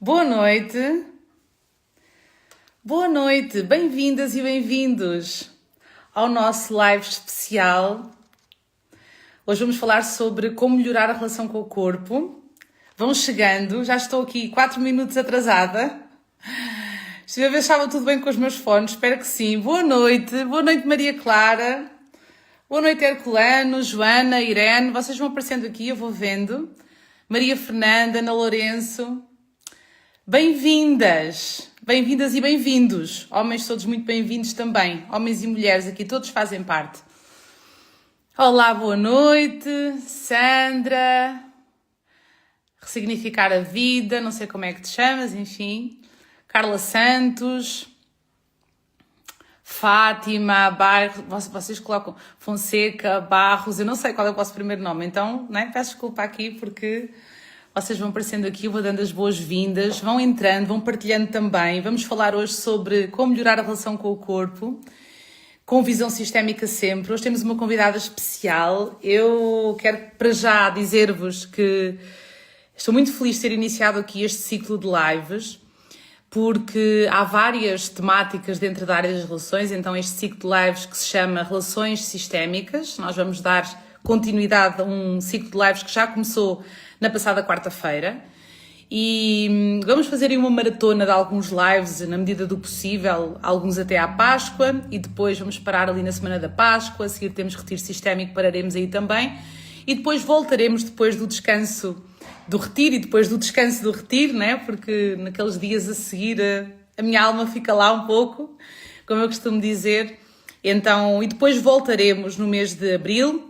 Boa noite, boa noite, bem-vindas e bem-vindos ao nosso live especial. Hoje vamos falar sobre como melhorar a relação com o corpo. Vão chegando, já estou aqui 4 minutos atrasada. Estive a ver se estava tudo bem com os meus fones, espero que sim. Boa noite Maria Clara, boa noite Herculano, Joana, Irene, vocês vão aparecendo aqui, eu vou vendo. Maria Fernanda, Ana Lourenço. Bem-vindas e bem-vindos. Homens todos muito bem-vindos também. Homens e mulheres aqui, todos fazem parte. Olá, boa noite. Sandra. Ressignificar a vida, não sei como é que te chamas, enfim. Carla Santos. Fátima, Barros, vocês colocam Fonseca, Barros, eu não sei qual é o vosso primeiro nome, então, né? Peço desculpa aqui porque... Vocês vão aparecendo aqui, eu vou dando as boas-vindas, vão entrando, vão partilhando também. Vamos falar hoje sobre como melhorar a relação com o corpo, com visão sistémica sempre. Hoje temos uma convidada especial. Eu quero para já dizer-vos que estou muito feliz de ter iniciado aqui este ciclo de lives, porque há várias temáticas dentro da área das relações, então este ciclo de lives que se chama Relações Sistémicas. Nós vamos dar continuidade a um ciclo de lives que já começou na passada quarta-feira e vamos fazer aí uma maratona de alguns lives na medida do possível, alguns até à Páscoa e depois vamos parar ali na semana da Páscoa, a seguir temos retiro sistémico, pararemos aí também e depois voltaremos depois do descanso do retiro e depois do descanso do retiro, né? Porque naqueles dias a seguir a minha alma fica lá um pouco, como eu costumo dizer, então, e depois voltaremos no mês de Abril,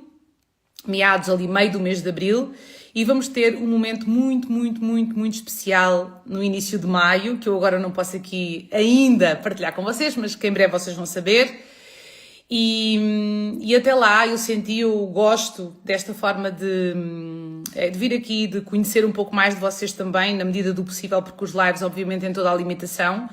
meados ali meio do mês de Abril, e vamos ter um momento muito especial no início de maio, que eu agora não posso aqui ainda partilhar com vocês, mas que em breve vocês vão saber. E até lá eu gosto desta forma de vir aqui, de conhecer um pouco mais de vocês também, na medida do possível, porque os lives obviamente têm toda a limitação,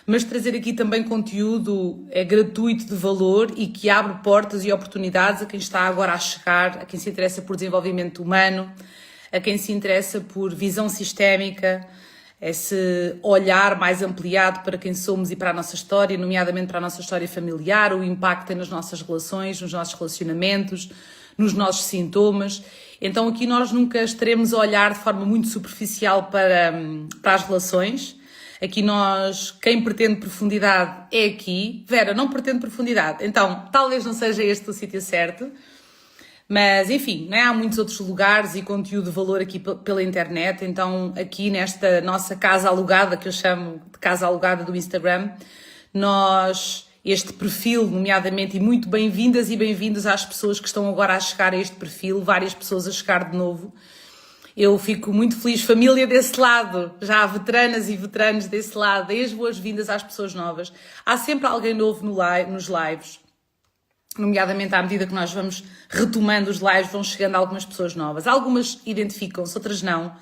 mas trazer aqui também conteúdo gratuito de valor e que abre portas e oportunidades a quem está agora a chegar, a quem se interessa por desenvolvimento humano, a quem se interessa por visão sistémica, esse olhar mais ampliado para quem somos e para a nossa história, nomeadamente para a nossa história familiar, o impacto tem nas nossas relações, nos nossos relacionamentos, nos nossos sintomas. Então aqui nós nunca estaremos a olhar de forma muito superficial para as relações. Aqui quem pretende profundidade é aqui. Vera, não pretende profundidade. Então, talvez não seja este o sítio certo. Mas, enfim, né? Há muitos outros lugares e conteúdo de valor aqui pela internet. Então, aqui nesta nossa casa alugada, que eu chamo de casa alugada do Instagram, este perfil, nomeadamente, e muito bem-vindas e bem-vindos às pessoas que estão agora a chegar a este perfil, várias pessoas a chegar de novo. Eu fico muito feliz, família desse lado, já há veteranas e veteranos desse lado, e as boas-vindas às pessoas novas. Há sempre alguém novo nos lives, nomeadamente à medida que nós vamos retomando os lives, vão chegando algumas pessoas novas. Algumas identificam-se, outras não,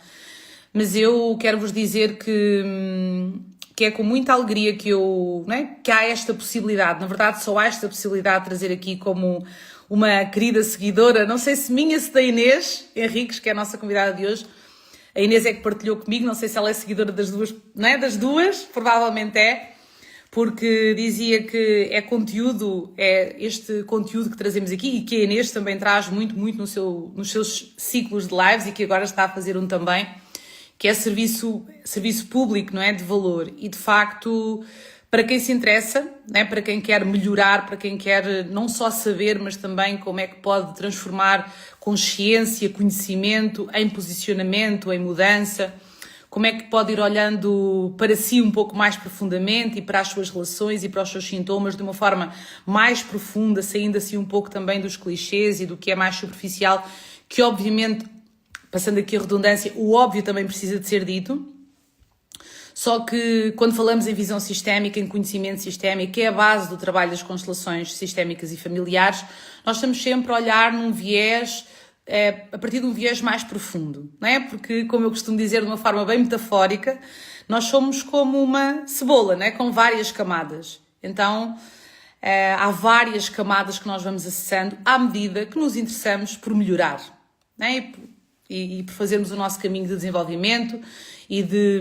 mas eu quero vos dizer que é com muita alegria que há esta possibilidade, na verdade só há esta possibilidade de trazer aqui como uma querida seguidora, não sei se minha, se da Inês Henriques, que é a nossa convidada de hoje. A Inês é que partilhou comigo, não sei se ela é seguidora das duas, não é? Das duas, provavelmente é, porque dizia que é este conteúdo que trazemos aqui e que a Inês também traz muito nos seus ciclos de lives e que agora está a fazer um também, que é serviço público, não é? De valor. E de facto, para quem se interessa, né? Para quem quer melhorar, para quem quer não só saber, mas também como é que pode transformar consciência, conhecimento em posicionamento, em mudança, como é que pode ir olhando para si um pouco mais profundamente e para as suas relações e para os seus sintomas de uma forma mais profunda, saindo assim um pouco também dos clichês e do que é mais superficial, que obviamente, passando aqui a redundância, o óbvio também precisa de ser dito. Só que quando falamos em visão sistémica, em conhecimento sistémico, que é a base do trabalho das constelações sistémicas e familiares, nós estamos sempre a olhar num viés, a partir de um viés mais profundo, não é? Porque, como eu costumo dizer de uma forma bem metafórica, nós somos como uma cebola, não é? Com várias camadas. Então, há várias camadas que nós vamos acessando à medida que nos interessamos por melhorar, não é? e por fazermos o nosso caminho de desenvolvimento e de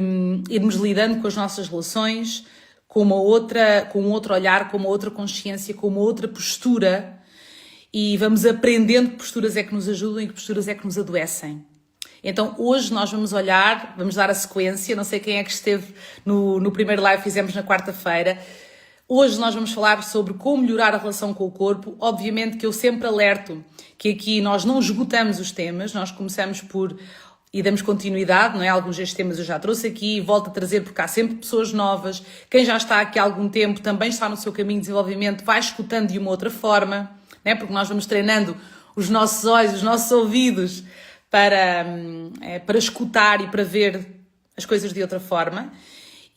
irmos lidando com as nossas relações com um outro olhar, com uma outra consciência, com uma outra postura, e vamos aprendendo que posturas é que nos ajudam e que posturas é que nos adoecem. Então hoje nós vamos olhar, vamos dar a sequência, não sei quem é que esteve no primeiro live que fizemos na quarta-feira. Hoje nós vamos falar sobre como melhorar a relação com o corpo. Obviamente que eu sempre alerto que aqui nós não esgotamos os temas, nós começamos e damos continuidade, não é? Alguns destes temas eu já trouxe aqui e volto a trazer porque há sempre pessoas novas. Quem já está aqui há algum tempo também está no seu caminho de desenvolvimento, vai escutando de uma outra forma, não é? Porque nós vamos treinando os nossos olhos, os nossos ouvidos para escutar e para ver as coisas de outra forma.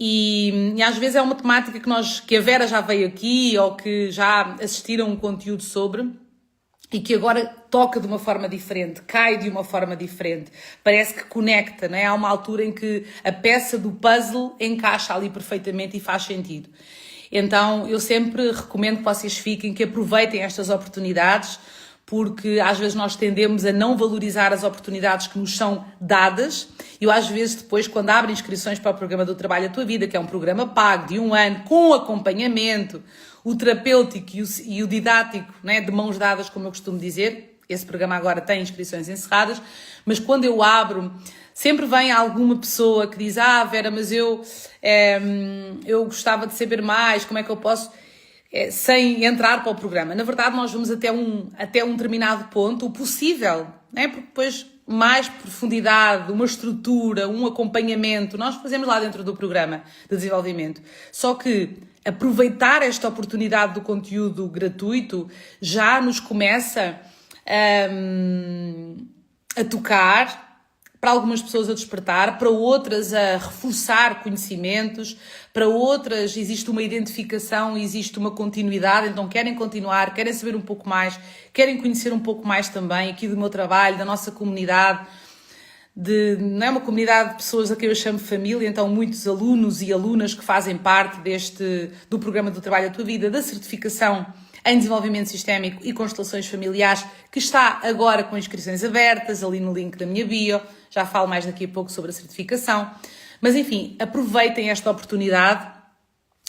E às vezes é uma temática que a Vera já veio aqui ou que já assistiram um conteúdo sobre e que agora toca de uma forma diferente, cai de uma forma diferente, parece que conecta, não é? Há uma altura em que a peça do puzzle encaixa ali perfeitamente e faz sentido. Então eu sempre recomendo que vocês que aproveitem estas oportunidades, porque às vezes nós tendemos a não valorizar as oportunidades que nos são dadas. Eu às vezes depois, quando abro inscrições para o programa do Trabalho a Tua Vida, que é um programa pago de 1 ano, com acompanhamento, o terapêutico e o didático, né, de mãos dadas, como eu costumo dizer, esse programa agora tem inscrições encerradas, mas quando eu abro, sempre vem alguma pessoa que diz: Vera, mas eu gostava de saber mais, como é que eu posso... sem entrar para o programa. Na verdade, nós vamos até um determinado ponto, o possível, né? Porque depois mais profundidade, uma estrutura, um acompanhamento, nós fazemos lá dentro do programa de desenvolvimento. Só que aproveitar esta oportunidade do conteúdo gratuito já nos começa a tocar, para algumas pessoas a despertar, para outras a reforçar conhecimentos, para outras existe uma identificação, existe uma continuidade, então querem continuar, querem saber um pouco mais, querem conhecer um pouco mais também aqui do meu trabalho, da nossa comunidade, não é uma comunidade de pessoas a quem eu chamo família, então muitos alunos e alunas que fazem parte do programa do Trabalho a Tua Vida, da certificação em desenvolvimento sistémico e constelações familiares, que está agora com inscrições abertas, ali no link da minha bio. Já falo mais daqui a pouco sobre a certificação. Mas enfim, aproveitem esta oportunidade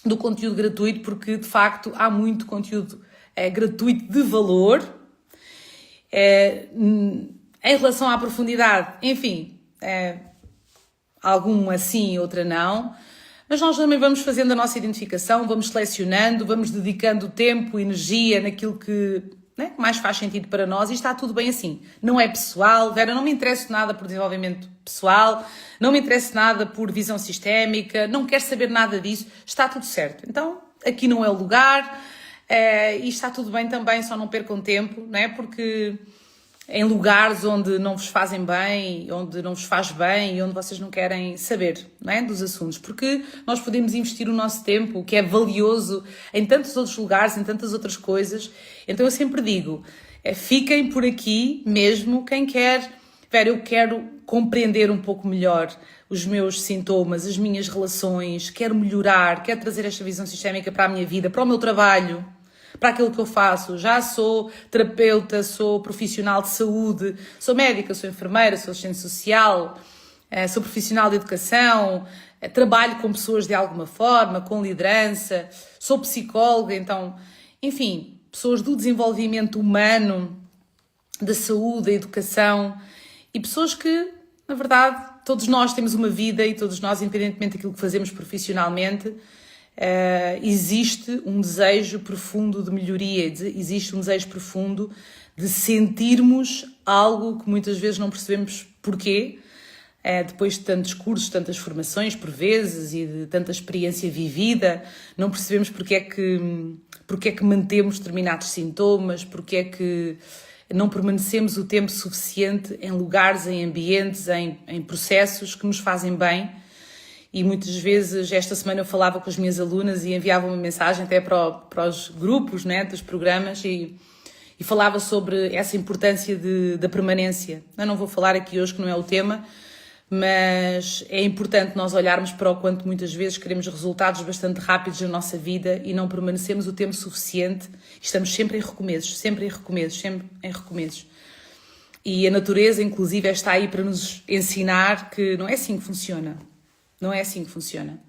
do conteúdo gratuito, porque de facto há muito conteúdo gratuito de valor. Em relação à profundidade, enfim, alguma sim, outra não. Mas nós também vamos fazendo a nossa identificação, vamos selecionando, vamos dedicando tempo, energia naquilo que, né, mais faz sentido para nós, e está tudo bem assim. Não é pessoal, Vera, não me interessa nada por desenvolvimento pessoal, não me interessa nada por visão sistémica, não quero saber nada disso, está tudo certo. Então, aqui não é o lugar, e está tudo bem também, só não percam tempo, não é? Porque em lugares onde não vos fazem bem, onde não vos faz bem e onde vocês não querem saber, não é, dos assuntos, porque nós podemos investir o nosso tempo, que é valioso, em tantos outros lugares, em tantas outras coisas. Então eu sempre digo, fiquem por aqui mesmo quem quer. Vera, eu quero compreender um pouco melhor os meus sintomas, as minhas relações, quero melhorar, quero trazer esta visão sistémica para a minha vida, para o meu trabalho, para aquilo que eu faço. Já sou terapeuta, sou profissional de saúde, sou médica, sou enfermeira, sou assistente social, sou profissional de educação, trabalho com pessoas de alguma forma, com liderança, sou psicóloga, então, enfim, pessoas do desenvolvimento humano, da saúde, da educação, e pessoas que, na verdade, todos nós temos uma vida e todos nós, independentemente daquilo que fazemos profissionalmente, existe um desejo profundo de melhoria, existe um desejo profundo de sentirmos algo que muitas vezes não percebemos porquê, depois de tantos cursos, tantas formações por vezes e de tanta experiência vivida, não percebemos porque é que mantemos determinados sintomas, porque é que não permanecemos o tempo suficiente em lugares, em ambientes, em processos que nos fazem bem. E muitas vezes, esta semana eu falava com as minhas alunas e enviava uma mensagem até para os grupos, né, dos programas e falava sobre essa importância da permanência. Eu não vou falar aqui hoje, que não é o tema, mas é importante nós olharmos para o quanto muitas vezes queremos resultados bastante rápidos na nossa vida e não permanecemos o tempo suficiente. Estamos sempre em recomeços, sempre em recomeços, sempre em recomeços. E a natureza, inclusive, está aí para nos ensinar que não é assim que funciona. Não é assim que funciona.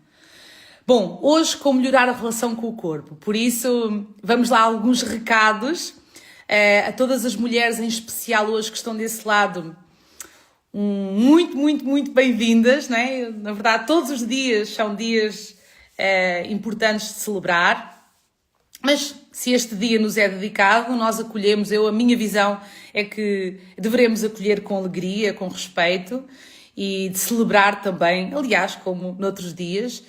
Bom, hoje como melhorar a relação com o corpo. Por isso, vamos lá a alguns recados a todas as mulheres, em especial hoje que estão desse lado. Muito bem-vindas, não é? Na verdade, todos os dias são dias importantes de celebrar. Mas se este dia nos é dedicado, nós acolhemos, a minha visão é que devemos acolher com alegria, com respeito e de celebrar também, aliás, como noutros dias.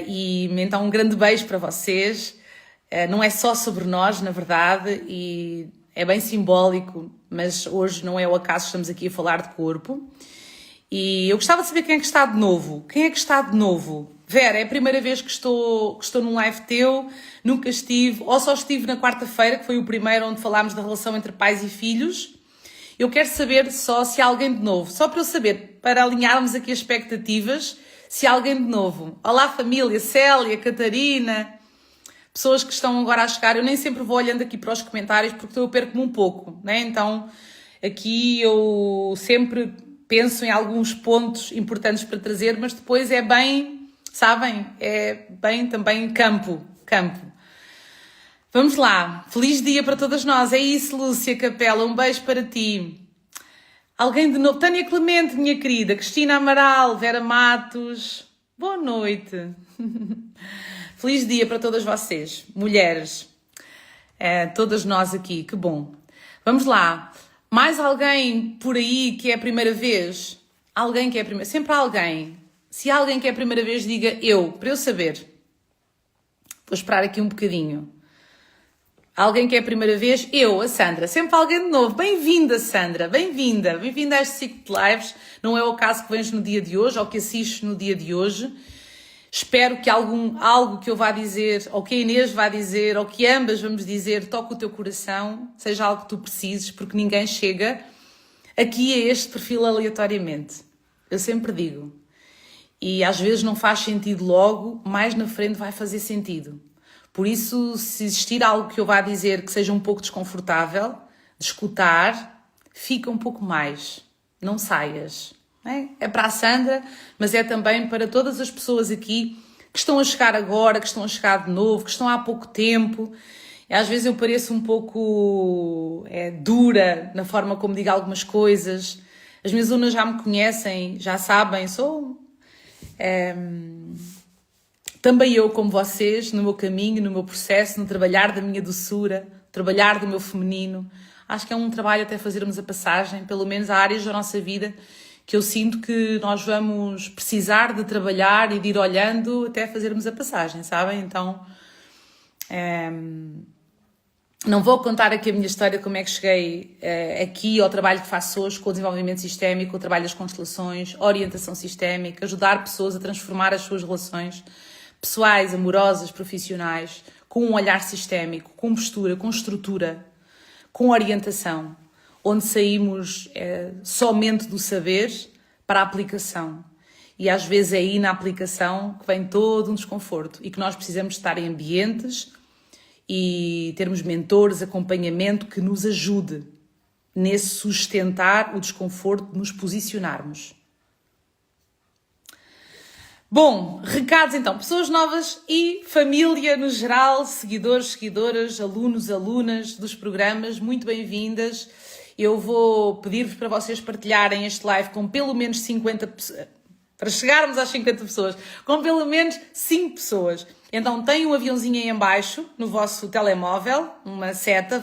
E então um grande beijo para vocês. Não é só sobre nós, na verdade, e é bem simbólico, mas hoje não é o acaso, estamos aqui a falar de corpo. E eu gostava de saber quem é que está de novo. Quem é que está de novo? Vera, é a primeira vez que estou num live teu, nunca estive, ou só estive na quarta-feira, que foi o primeiro onde falámos da relação entre pais e filhos. Eu quero saber só se há alguém de novo, só para eu saber, para alinharmos aqui as expectativas, se há alguém de novo. Olá família, Célia, Catarina, pessoas que estão agora a chegar. Eu nem sempre vou olhando aqui para os comentários porque eu perco-me um pouco, né? Então aqui eu sempre penso em alguns pontos importantes para trazer, mas depois é bem, sabem, é bem também campo. Vamos lá, feliz dia para todas nós, é isso Lúcia Capela, um beijo para ti. Alguém de novo, Tânia Clemente, minha querida, Cristina Amaral, Vera Matos, boa noite. Feliz dia para todas vocês, mulheres, todas nós aqui, que bom. Vamos lá, mais alguém por aí que é a primeira vez? Alguém que é a primeira, sempre há alguém. Se há alguém que é a primeira vez, diga eu, para eu saber. Vou esperar aqui um bocadinho. Alguém que é a primeira vez? Eu, a Sandra. Sempre alguém de novo. Bem-vinda, Sandra. Bem-vinda. Bem-vinda a este ciclo de lives. Não é o caso que vens no dia de hoje ou que assistes no dia de hoje. Espero que algo que eu vá dizer, ou que a Inês vá dizer, ou que ambas vamos dizer, toque o teu coração, seja algo que tu precises, porque ninguém chega aqui a este perfil aleatoriamente. Eu sempre digo. E às vezes não faz sentido logo, mais na frente vai fazer sentido. Por isso, se existir algo que eu vá dizer que seja um pouco desconfortável, de escutar, fica um pouco mais. Não saias. É para a Sandra, mas é também para todas as pessoas aqui que estão a chegar agora, que estão a chegar de novo, que estão há pouco tempo. E às vezes eu pareço um pouco dura na forma como digo algumas coisas. As minhas alunas já me conhecem, já sabem, sou... Também eu, como vocês, no meu caminho, no meu processo, no trabalhar da minha doçura, trabalhar do meu feminino. Acho que é um trabalho até fazermos a passagem, pelo menos há áreas da nossa vida que eu sinto que nós vamos precisar de trabalhar e de ir olhando até fazermos a passagem, sabem? Então, não vou contar aqui a minha história, como é que cheguei aqui ao trabalho que faço hoje com o desenvolvimento sistémico, o trabalho das constelações, orientação sistémica, ajudar pessoas a transformar as suas relações pessoais, amorosas, profissionais, com um olhar sistémico, com postura, com estrutura, com orientação, onde saímos somente do saber para a aplicação. E às vezes é aí na aplicação que vem todo um desconforto e que nós precisamos estar em ambientes e termos mentores, acompanhamento que nos ajude nesse sustentar o desconforto de nos posicionarmos. Bom, recados então, pessoas novas e família no geral, seguidores, seguidoras, alunos, alunas dos programas, muito bem-vindas. Eu vou pedir-vos para vocês partilharem este live com pelo menos 50 pessoas, para chegarmos às 50 pessoas, com pelo menos 5 pessoas. Então tem um aviãozinho aí em baixo, no vosso telemóvel, uma seta,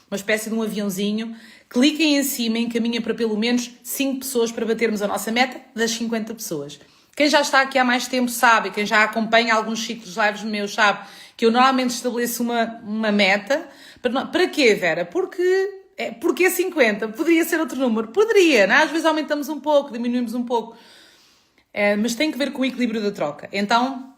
uma espécie de um aviãozinho. Cliquem em cima, encaminha para pelo menos 5 pessoas para batermos a nossa meta das 50 pessoas. Quem já está aqui há mais tempo sabe, quem já acompanha alguns ciclos lives meus sabe que eu normalmente estabeleço uma meta. Para quê, Vera? Porque é 50. Poderia ser outro número? Poderia, não é? Às vezes aumentamos um pouco, diminuímos um pouco. Mas tem que ver com o equilíbrio da troca. Então,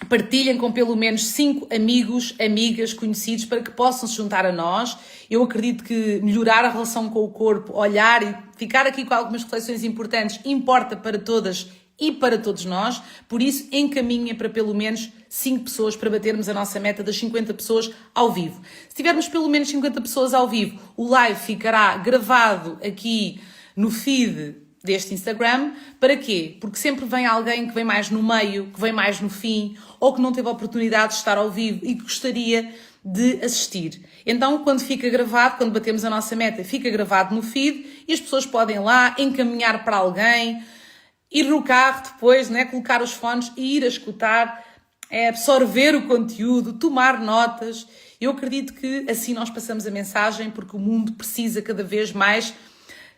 partilhem com pelo menos 5 amigos, amigas, conhecidos para que possam se juntar a nós. Eu acredito que melhorar a relação com o corpo, olhar e ficar aqui com algumas reflexões importantes importa para todas e para todos nós, por isso encaminhem para pelo menos 5 pessoas para batermos a nossa meta das 50 pessoas ao vivo. Se tivermos pelo menos 50 pessoas ao vivo, o live ficará gravado aqui no feed deste Instagram. Para quê? Porque sempre vem alguém que vem mais no meio, que vem mais no fim, ou que não teve a oportunidade de estar ao vivo e que gostaria de assistir. Então, quando fica gravado, quando batemos a nossa meta, fica gravado no feed e as pessoas podem lá encaminhar para alguém, ir no carro depois, né, colocar os fones e ir a escutar, absorver o conteúdo, tomar notas. Eu acredito que assim nós passamos a mensagem, porque o mundo precisa cada vez mais,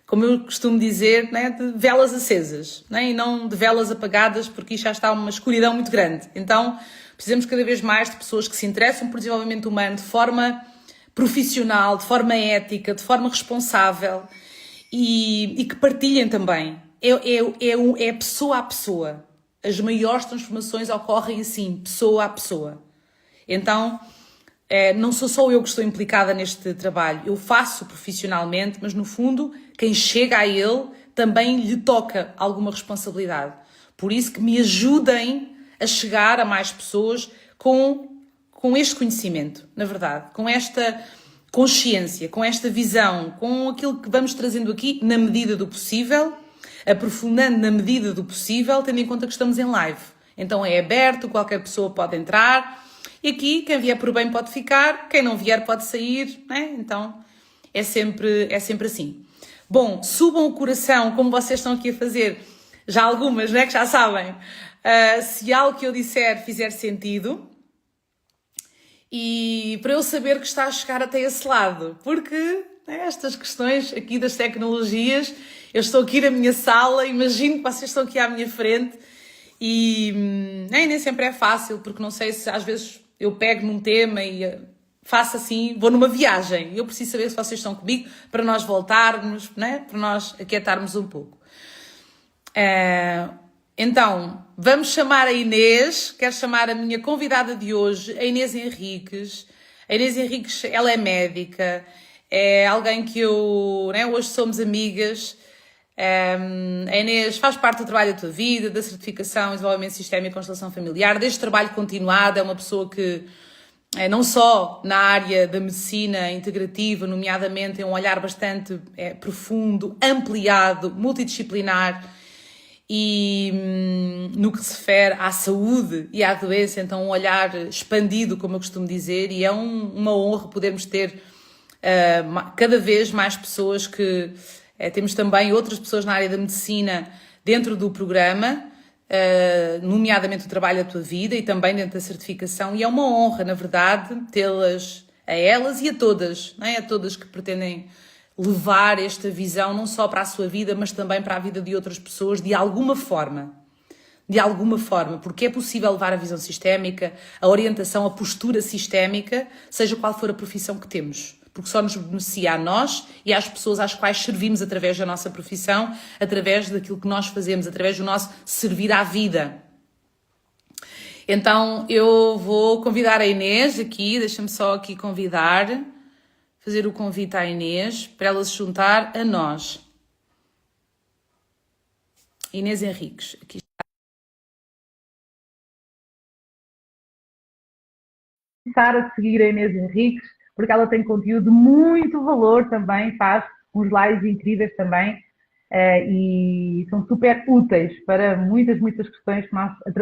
como eu costumo dizer, né, de velas acesas, né, e não de velas apagadas, porque isto já está uma escuridão muito grande. Então, precisamos cada vez mais de pessoas que se interessam por desenvolvimento humano de forma profissional, de forma ética, de forma responsável e que partilhem também. É pessoa a pessoa. As maiores transformações ocorrem assim, pessoa a pessoa. Então, não sou só eu que estou implicada neste trabalho. Eu faço profissionalmente, mas no fundo, quem chega a ele também lhe toca alguma responsabilidade. Por isso que me ajudem a chegar a mais pessoas com este conhecimento, na verdade, com esta consciência, com esta visão, com aquilo que vamos trazendo aqui na medida do possível, aprofundando na medida do possível, tendo em conta que estamos em live. Então é aberto, qualquer pessoa pode entrar e aqui quem vier por bem pode ficar, quem não vier pode sair, né? Então é sempre assim. Bom, subam o coração, como vocês estão aqui a fazer, já algumas, né, que já sabem. Se algo que eu disser fizer sentido e para eu saber que está a chegar até esse lado, porque estas questões aqui das tecnologias, eu estou aqui na minha sala, imagino que vocês estão aqui à minha frente e nem sempre é fácil, porque não sei se às vezes eu pego num tema e faço assim, vou numa viagem, eu preciso saber se vocês estão comigo para nós voltarmos, né? Para nós aquietarmos um pouco. Então, vamos chamar a Inês, quero chamar a minha convidada de hoje, a Inês Henriques. A Inês Henriques, ela é médica, é alguém que eu, né, hoje somos amigas. A Inês faz parte do trabalho da tua vida, da certificação, desenvolvimento sistémico e constelação familiar, deste trabalho continuado, é uma pessoa que, não só na área da medicina integrativa, nomeadamente, tem um olhar bastante profundo, ampliado, multidisciplinar, e no que se refere à saúde e à doença, então um olhar expandido, como eu costumo dizer, e é uma honra podermos ter cada vez mais pessoas que... temos também outras pessoas na área da medicina dentro do programa, nomeadamente o trabalho da tua vida e também dentro da certificação, e é uma honra, na verdade, tê-las a elas e a todas, não é? A todas que pretendem levar esta visão não só para a sua vida, mas também para a vida de outras pessoas, de alguma forma, porque é possível levar a visão sistémica, a orientação, a postura sistémica, seja qual for a profissão que temos, porque só nos beneficia a nós e às pessoas às quais servimos através da nossa profissão, através daquilo que nós fazemos, através do nosso servir à vida. Então eu vou convidar a Inês aqui, deixa-me só aqui fazer o convite à Inês para ela se juntar a nós. Inês Henriques, aqui está. Começar a seguir a Inês Henriques, porque ela tem conteúdo de muito valor também, faz uns lives incríveis também e são super úteis para muitas questões que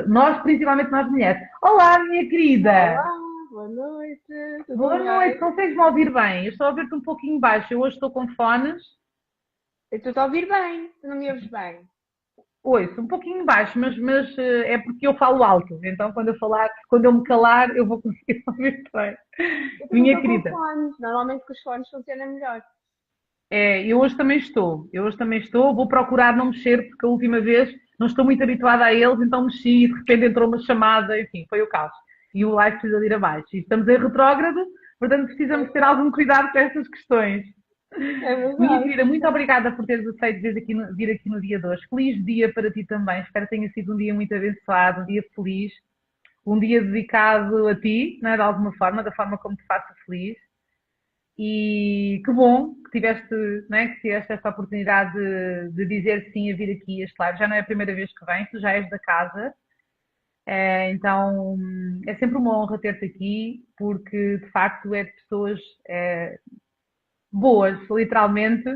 nós, principalmente nós mulheres. Olá, minha querida! Olá, boa noite. Tudo Boa bem? noite, consegues-me ouvir bem? Eu estou a ouvir-te um pouquinho baixo, eu hoje estou com fones. Eu estou a ouvir bem, tu não me ouves bem? Ouço, um pouquinho baixo, mas é porque eu falo alto, então quando eu me calar, eu vou conseguir ouvir bem. Eu também Minha estou com querida. fones, normalmente com os fones funciona melhor. Eu hoje também estou, vou procurar não mexer, porque a última vez não estou muito habituada a eles, então mexi e de repente entrou uma chamada, enfim, foi o caos. E o live precisa de ir abaixo. E estamos em retrógrado, portanto precisamos ter algum cuidado com essas questões. É Minha verdade. querida, muito obrigada por teres aceito vir aqui no dia de hoje. Feliz dia para ti também. Espero que tenha sido um dia muito abençoado, um dia feliz, um dia dedicado a ti, não é, de alguma forma, da forma como te faça feliz. E que bom que tiveste, né, que tiveste esta oportunidade de dizer sim a vir aqui a este live. Já não é a primeira vez que vens, tu já és da casa. Então é sempre uma honra ter-te aqui, porque de facto é de pessoas boas, literalmente,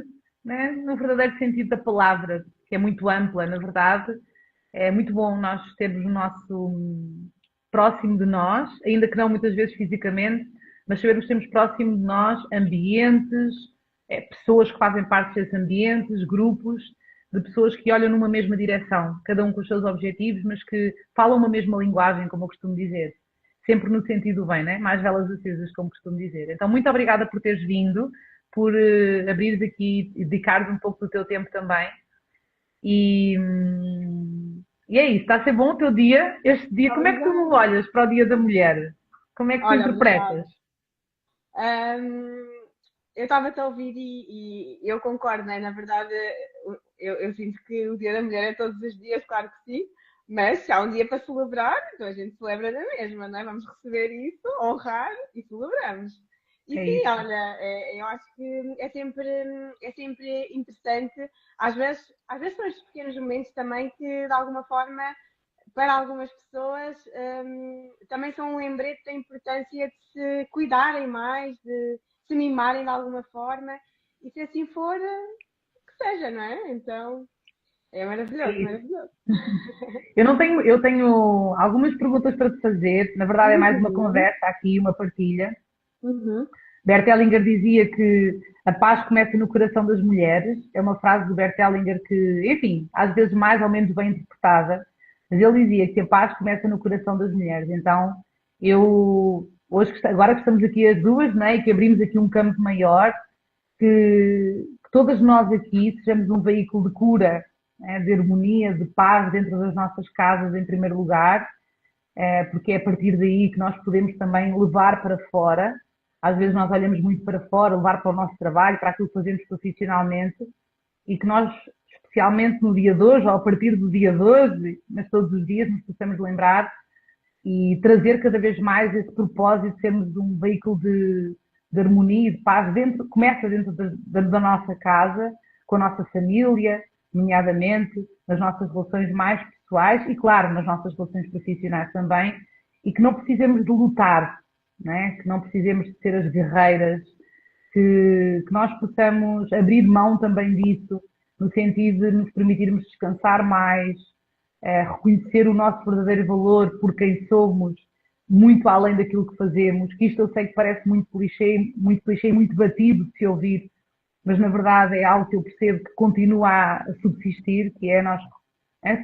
né, no verdadeiro sentido da palavra, que é muito ampla, na verdade. É muito bom nós termos o nosso próximo de nós, ainda que não muitas vezes fisicamente, mas sabermos que temos próximo de nós ambientes, pessoas que fazem parte desses ambientes, grupos de pessoas que olham numa mesma direção, cada um com os seus objetivos, mas que falam uma mesma linguagem, como eu costumo dizer. Sempre no sentido do bem, né? Mais velas acesas, como costumo dizer. Então, muito obrigada por teres vindo, por abrires aqui e dedicares um pouco do teu tempo também. E, e é isso, está a ser bom o teu dia, este dia. Como é que tu olhas para o Dia da Mulher? Como é que tu Olha, interpretas? Hum, eu estava-te a ouvir e eu concordo, né? Na verdade, eu sinto que o Dia da Mulher é todos os dias, claro que sim, mas se há um dia para celebrar, então a gente celebra na mesma, não é? Vamos receber isso, honrar e celebramos. E É sim, isso. olha, eu acho que é sempre interessante, às vezes são estes pequenos momentos também que, de alguma forma, para algumas pessoas, também são um lembrete da importância de se cuidarem mais, de se mimarem de alguma forma, e se assim for, que seja, não é? Então, é É maravilhoso, isso. maravilhoso. Eu tenho algumas perguntas para te fazer. Na verdade, é mais uma Uhum, conversa aqui, uma partilha. uhum, Bert Hellinger dizia que a paz começa no coração das mulheres. É uma frase do Bert Hellinger que, enfim, às vezes mais ou menos bem interpretada. Mas ele dizia que a paz começa no coração das mulheres. Então, agora que estamos aqui as duas, né, e que abrimos aqui um campo maior, que todas nós aqui sejamos um veículo de cura, né, de harmonia, de paz dentro das nossas casas, em primeiro lugar, porque é a partir daí que nós podemos também levar para fora. Às vezes nós olhamos muito para fora, levar para o nosso trabalho, para aquilo que fazemos profissionalmente, e que nós, especialmente no dia de hoje, ou a partir do dia de hoje, mas todos os dias, nos possamos lembrar e trazer cada vez mais esse propósito de sermos um veículo de harmonia e de paz dentro, começa dentro da nossa casa, com a nossa família, nomeadamente, nas nossas relações mais pessoais e, claro, nas nossas relações profissionais também, e que não precisemos de lutar, né? Que não precisemos de ser as guerreiras, que nós possamos abrir mão também disso, no sentido de nos permitirmos descansar mais, reconhecer o nosso verdadeiro valor por quem somos, muito além daquilo que fazemos, que isto eu sei que parece muito clichê, muito batido de se ouvir, mas na verdade é algo que eu percebo que continua a subsistir, que é nós,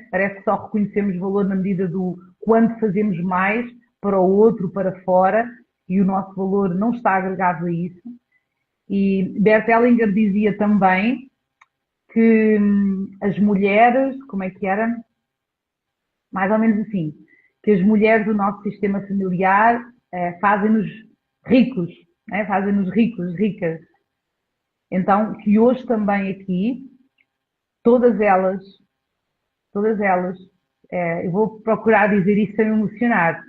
parece que só reconhecemos valor na medida do quando fazemos mais para o outro, para fora, e o nosso valor não está agregado a isso. E Bert Hellinger dizia também que as mulheres, como é que era? Mais ou menos assim, que as mulheres do nosso sistema familiar fazem-nos ricos, né? Fazem-nos ricos, ricas. Então, que hoje também aqui, todas elas, todas elas, eu vou procurar dizer isso sem me emocionar,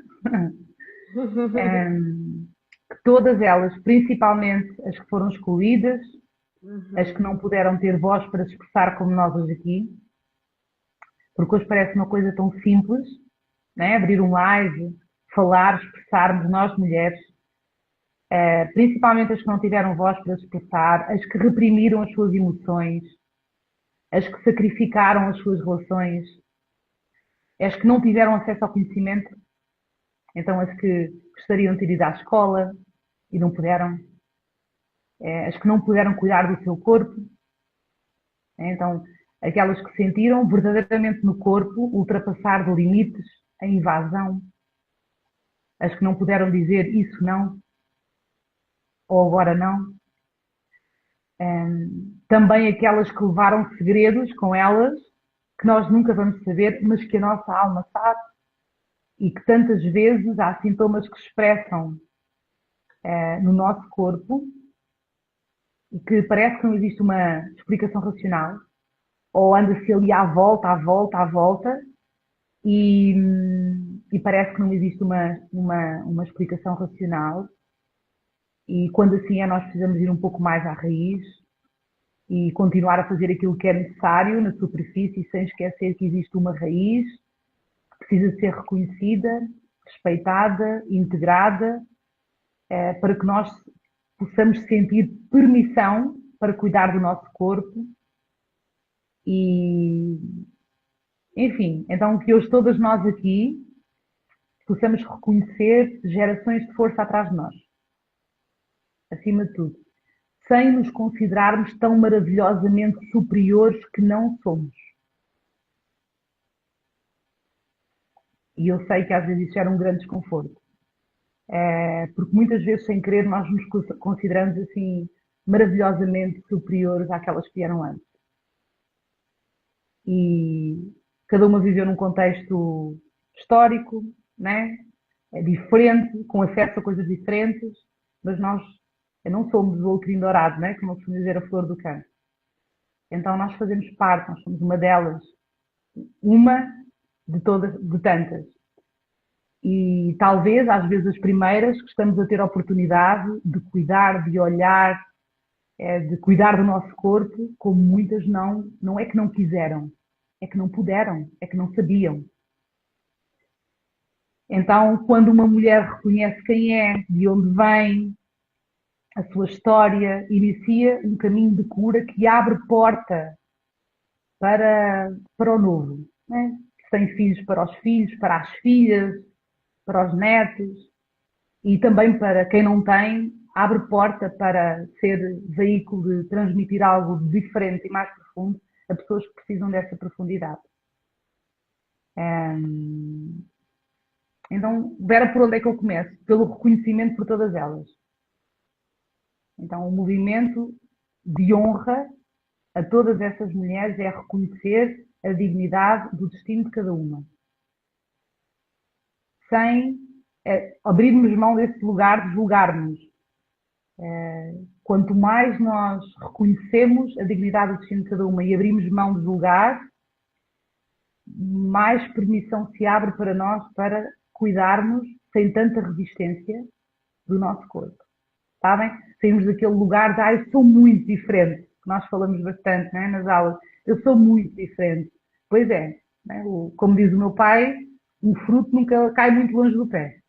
que todas elas, principalmente as que foram excluídas, as que uhum. não puderam ter voz para se expressar como nós hoje aqui, porque hoje parece uma coisa tão simples, né? Abrir um live, falar, expressarmos nós mulheres, principalmente as que não tiveram voz para se expressar, as que reprimiram as suas emoções, as que sacrificaram as suas relações, as que não tiveram acesso ao conhecimento, então as que gostariam de ter ido à escola e não puderam, as que não puderam cuidar do seu corpo, então aquelas que sentiram verdadeiramente no corpo ultrapassar de limites, a invasão, as que não puderam dizer isso não, ou agora não, também aquelas que levaram segredos com elas, que nós nunca vamos saber, mas que a nossa alma sabe, e que tantas vezes há sintomas que expressam no nosso corpo e que parece que não existe uma explicação racional, ou anda-se ali à volta, à volta, à volta, e, e parece que não existe uma explicação racional. E quando assim é, nós precisamos ir um pouco mais à raiz e continuar a fazer aquilo que é necessário na superfície, sem esquecer que existe uma raiz que precisa ser reconhecida, respeitada, integrada, para que nós possamos sentir permissão para cuidar do nosso corpo e, enfim, então que hoje todas nós aqui possamos reconhecer gerações de força atrás de nós, acima de tudo, sem nos considerarmos tão maravilhosamente superiores que não somos. E eu sei que às vezes isso era um grande desconforto. Porque muitas vezes, sem querer, nós nos consideramos assim maravilhosamente superiores àquelas que vieram antes. E cada uma viveu num contexto histórico, né? É diferente, com acesso a coisas diferentes, mas nós não somos o alecrim dourado, né? Como eu costumo dizer, a flor do campo. Então nós fazemos parte, nós somos uma delas, uma de todas, de tantas. E talvez, às vezes, as primeiras que estamos a ter a oportunidade de cuidar, de olhar, de cuidar do nosso corpo, como muitas não é que não quiseram, é que não puderam, é que não sabiam. Então, quando uma mulher reconhece quem é, de onde vem, a sua história, inicia um caminho de cura que abre porta para o novo, né? Se tem filhos, para os filhos, para as filhas, para os netos e também para quem não tem, abre porta para ser veículo de transmitir algo diferente e mais profundo a pessoas que precisam dessa profundidade. Então, Vera, por onde é que eu começo? Pelo reconhecimento por todas elas. Então, o movimento de honra a todas essas mulheres é reconhecer a dignidade do destino de cada uma. Sem abrirmos mão desse lugar de julgarmos. Quanto mais nós reconhecemos a dignidade do destino de cada uma e abrimos mão de julgar, mais permissão se abre para nós para cuidarmos sem tanta resistência do nosso corpo. Sabem? Saímos daquele lugar de eu sou muito diferente, que nós falamos bastante, né, nas aulas. Eu sou muito diferente. Pois é, né? Como diz o meu pai, um fruto nunca cai muito longe do pé.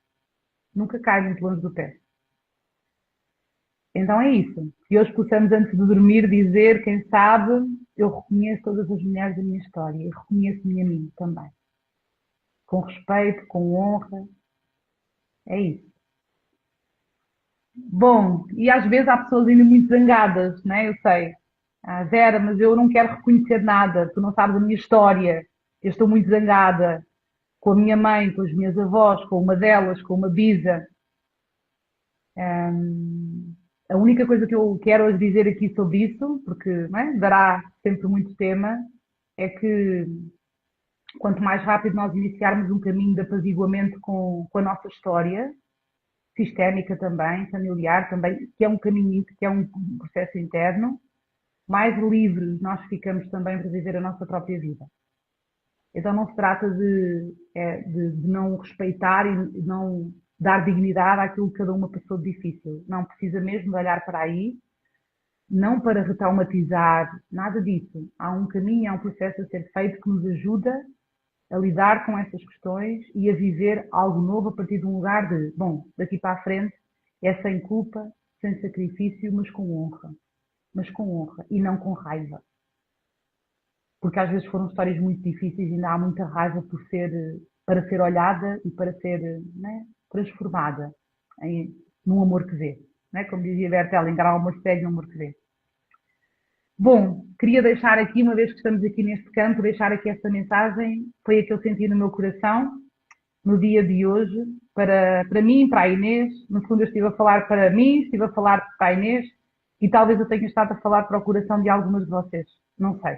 Nunca cai muito longe do pé. Então é isso. Que hoje possamos, antes de dormir, dizer, quem sabe, eu reconheço todas as mulheres da minha história e reconheço-me a mim também. Com respeito, com honra. É isso. Bom, e às vezes há pessoas ainda muito zangadas, né? Eu sei. Vera, mas eu não quero reconhecer nada. Tu não sabes a minha história. Eu estou muito zangada com a minha mãe, com as minhas avós, com uma delas, com uma bisa. A única coisa que eu quero hoje dizer aqui sobre isso, porque dará sempre muito tema, é que quanto mais rápido nós iniciarmos um caminho de apaziguamento com a nossa história, sistémica também, familiar também, que é um caminho, que é um processo interno, mais livres nós ficamos também para viver a nossa própria vida. Então não se trata de não respeitar e não dar dignidade àquilo que cada uma passou de difícil. Não, precisa mesmo de olhar para aí, não para retraumatizar, nada disso. Há um caminho, há um processo a ser feito que nos ajuda a lidar com essas questões e a viver algo novo a partir de um lugar de, daqui para a frente é sem culpa, sem sacrifício, mas com honra. Mas com honra e não com raiva. Porque às vezes foram histórias muito difíceis e ainda há muita raiva para ser olhada e para ser transformada num amor que vê. Como dizia Bert Hellinger, há um amor cego e um amor que vê. Bom, queria deixar aqui, uma vez que estamos aqui neste campo, deixar aqui esta mensagem, foi a que eu senti no meu coração, no dia de hoje, para mim, para a Inês. No fundo eu estive a falar para mim, estive a falar para a Inês, e talvez eu tenha estado a falar para o coração de algumas de vocês, não sei.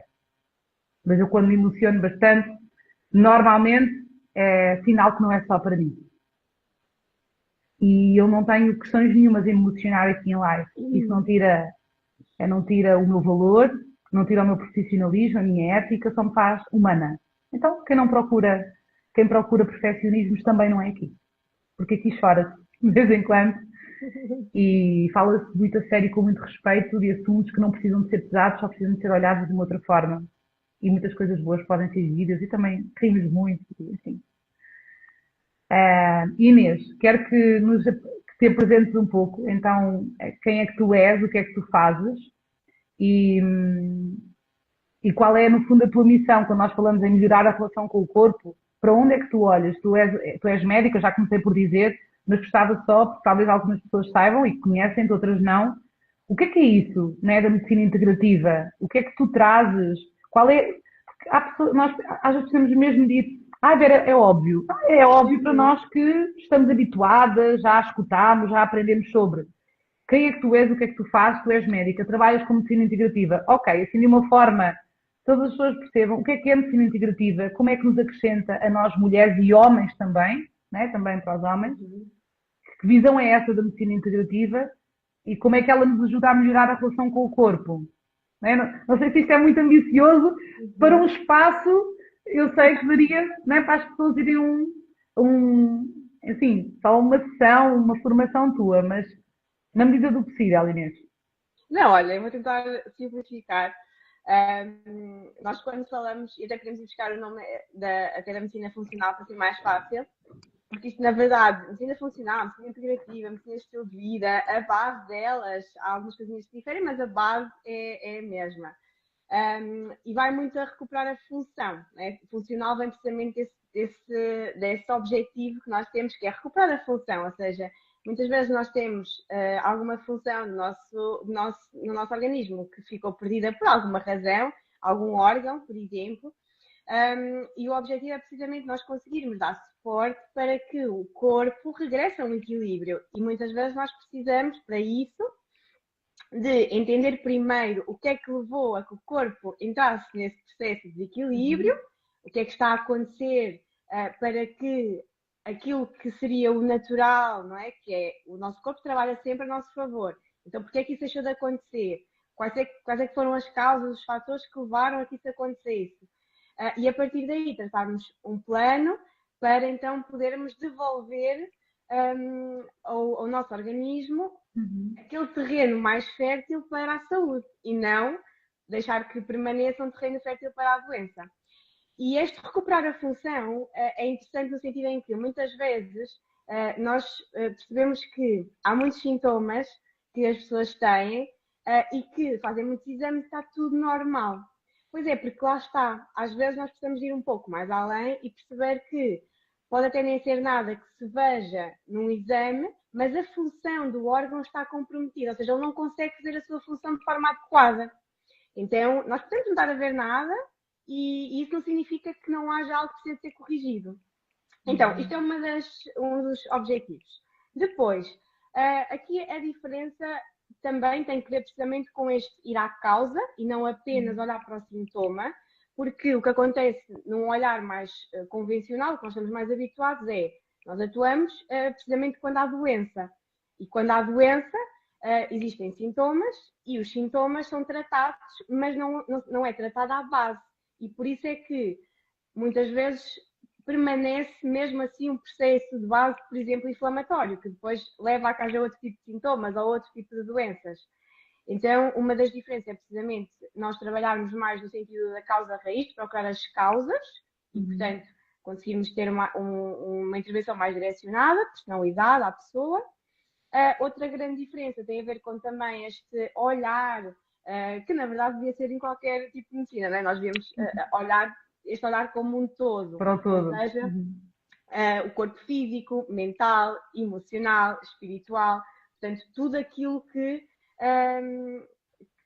Mas eu quando me emociono bastante, normalmente é sinal que não é só para mim. E eu não tenho questões nenhumas em me emocionar aqui em live. Isso não tira o meu valor, não tira o meu profissionalismo, a minha ética, só me faz humana. Então, quem procura perfeccionismos também não é aqui. Porque aqui chora-se, de vez em quando, E fala-se muito a sério, com muito respeito, de assuntos que não precisam de ser pesados, só precisam de ser olhados de uma outra forma. E muitas coisas boas podem ser vividas e também rimos muito, enfim. Inês, quero que te apresentes um pouco. Então, quem é que tu és, o que é que tu fazes e, e qual é, no fundo, a tua missão quando nós falamos em melhorar a relação com o corpo? Para onde é que tu olhas? Tu és médica, já comecei por dizer, mas gostava só, porque talvez algumas pessoas saibam e conhecem, outras não. O que é isso, né, da medicina integrativa? O que é que tu trazes? Qual é? Porque nós às vezes precisamos mesmo disso. Vera, é óbvio. É óbvio para nós que estamos habituadas, já a escutamos, já aprendemos sobre. Quem é que tu és, o que é que tu fazes? Tu és médica, trabalhas com medicina integrativa. Ok, assim de uma forma todas as pessoas percebam o que é a medicina integrativa, como é que nos acrescenta a nós mulheres e homens também, né? Também para os homens. Que visão é essa da medicina integrativa e como é que ela nos ajuda a melhorar a relação com o corpo? Não sei se isto é muito ambicioso para um espaço, eu sei que daria, né, para as pessoas irem assim, só uma sessão, uma formação tua, mas na medida do possível, Inês. Não, olha, eu vou tentar simplificar. Nós quando falamos, e até podemos buscar o nome até da medicina funcional para ser mais fácil, porque isto na verdade, medicina funcional, medicina integrativa, medicina de estilo de vida, a base delas, há algumas coisinhas que diferem, mas a base é a mesma. E vai muito a recuperar a função, né? Funcional vem precisamente desse objetivo que nós temos, que é recuperar a função, ou seja, muitas vezes nós temos alguma função no nosso organismo que ficou perdida por alguma razão, algum órgão, por exemplo, e o objetivo é precisamente nós conseguirmos dar suporte para que o corpo regresse a um equilíbrio. E muitas vezes nós precisamos, para isso, de entender primeiro o que é que levou a que o corpo entrasse nesse processo de desequilíbrio, o que é que está a acontecer para que aquilo que seria o natural, não é? Que é o nosso corpo trabalha sempre a nosso favor. Então, por que é que isso deixou de acontecer? Quais é que foram as causas, os fatores que levaram a que isso acontecesse? E a partir daí tratarmos um plano para então podermos devolver ao nosso organismo aquele terreno mais fértil para a saúde e não deixar que permaneça um terreno fértil para a doença. E este recuperar a função é interessante no sentido em que muitas vezes nós percebemos que há muitos sintomas que as pessoas têm e que fazem muitos exames e está tudo normal. Pois é, porque lá está, às vezes nós precisamos ir um pouco mais além e perceber que pode até nem ser nada que se veja num exame, mas a função do órgão está comprometida, ou seja, ele não consegue fazer a sua função de forma adequada. Então, nós podemos não estar a ver nada e isso não significa que não haja algo que precisa ser corrigido. Então, isto é um dos objetivos. Depois, aqui a diferença também tem que ver precisamente com este ir à causa e não apenas olhar para o sintoma, porque o que acontece num olhar mais convencional, que nós estamos mais habituados, é nós atuamos precisamente quando há doença. E quando há doença, existem sintomas e os sintomas são tratados, mas não é tratada à base. E por isso é que muitas vezes permanece mesmo assim um processo de base, por exemplo, inflamatório, que depois leva a que haja outro tipo de sintomas ou outro tipo de doenças. Então, uma das diferenças é precisamente nós trabalharmos mais no sentido da causa raiz, de procurar as causas e, portanto, conseguirmos ter uma intervenção mais direcionada, personalizada à pessoa. Outra grande diferença tem a ver com também este olhar, que na verdade devia ser em qualquer tipo de medicina, não é? Nós devíamos este olhar como um todo. Para o todo. Ou seja, o corpo físico, mental, emocional, espiritual, portanto, tudo aquilo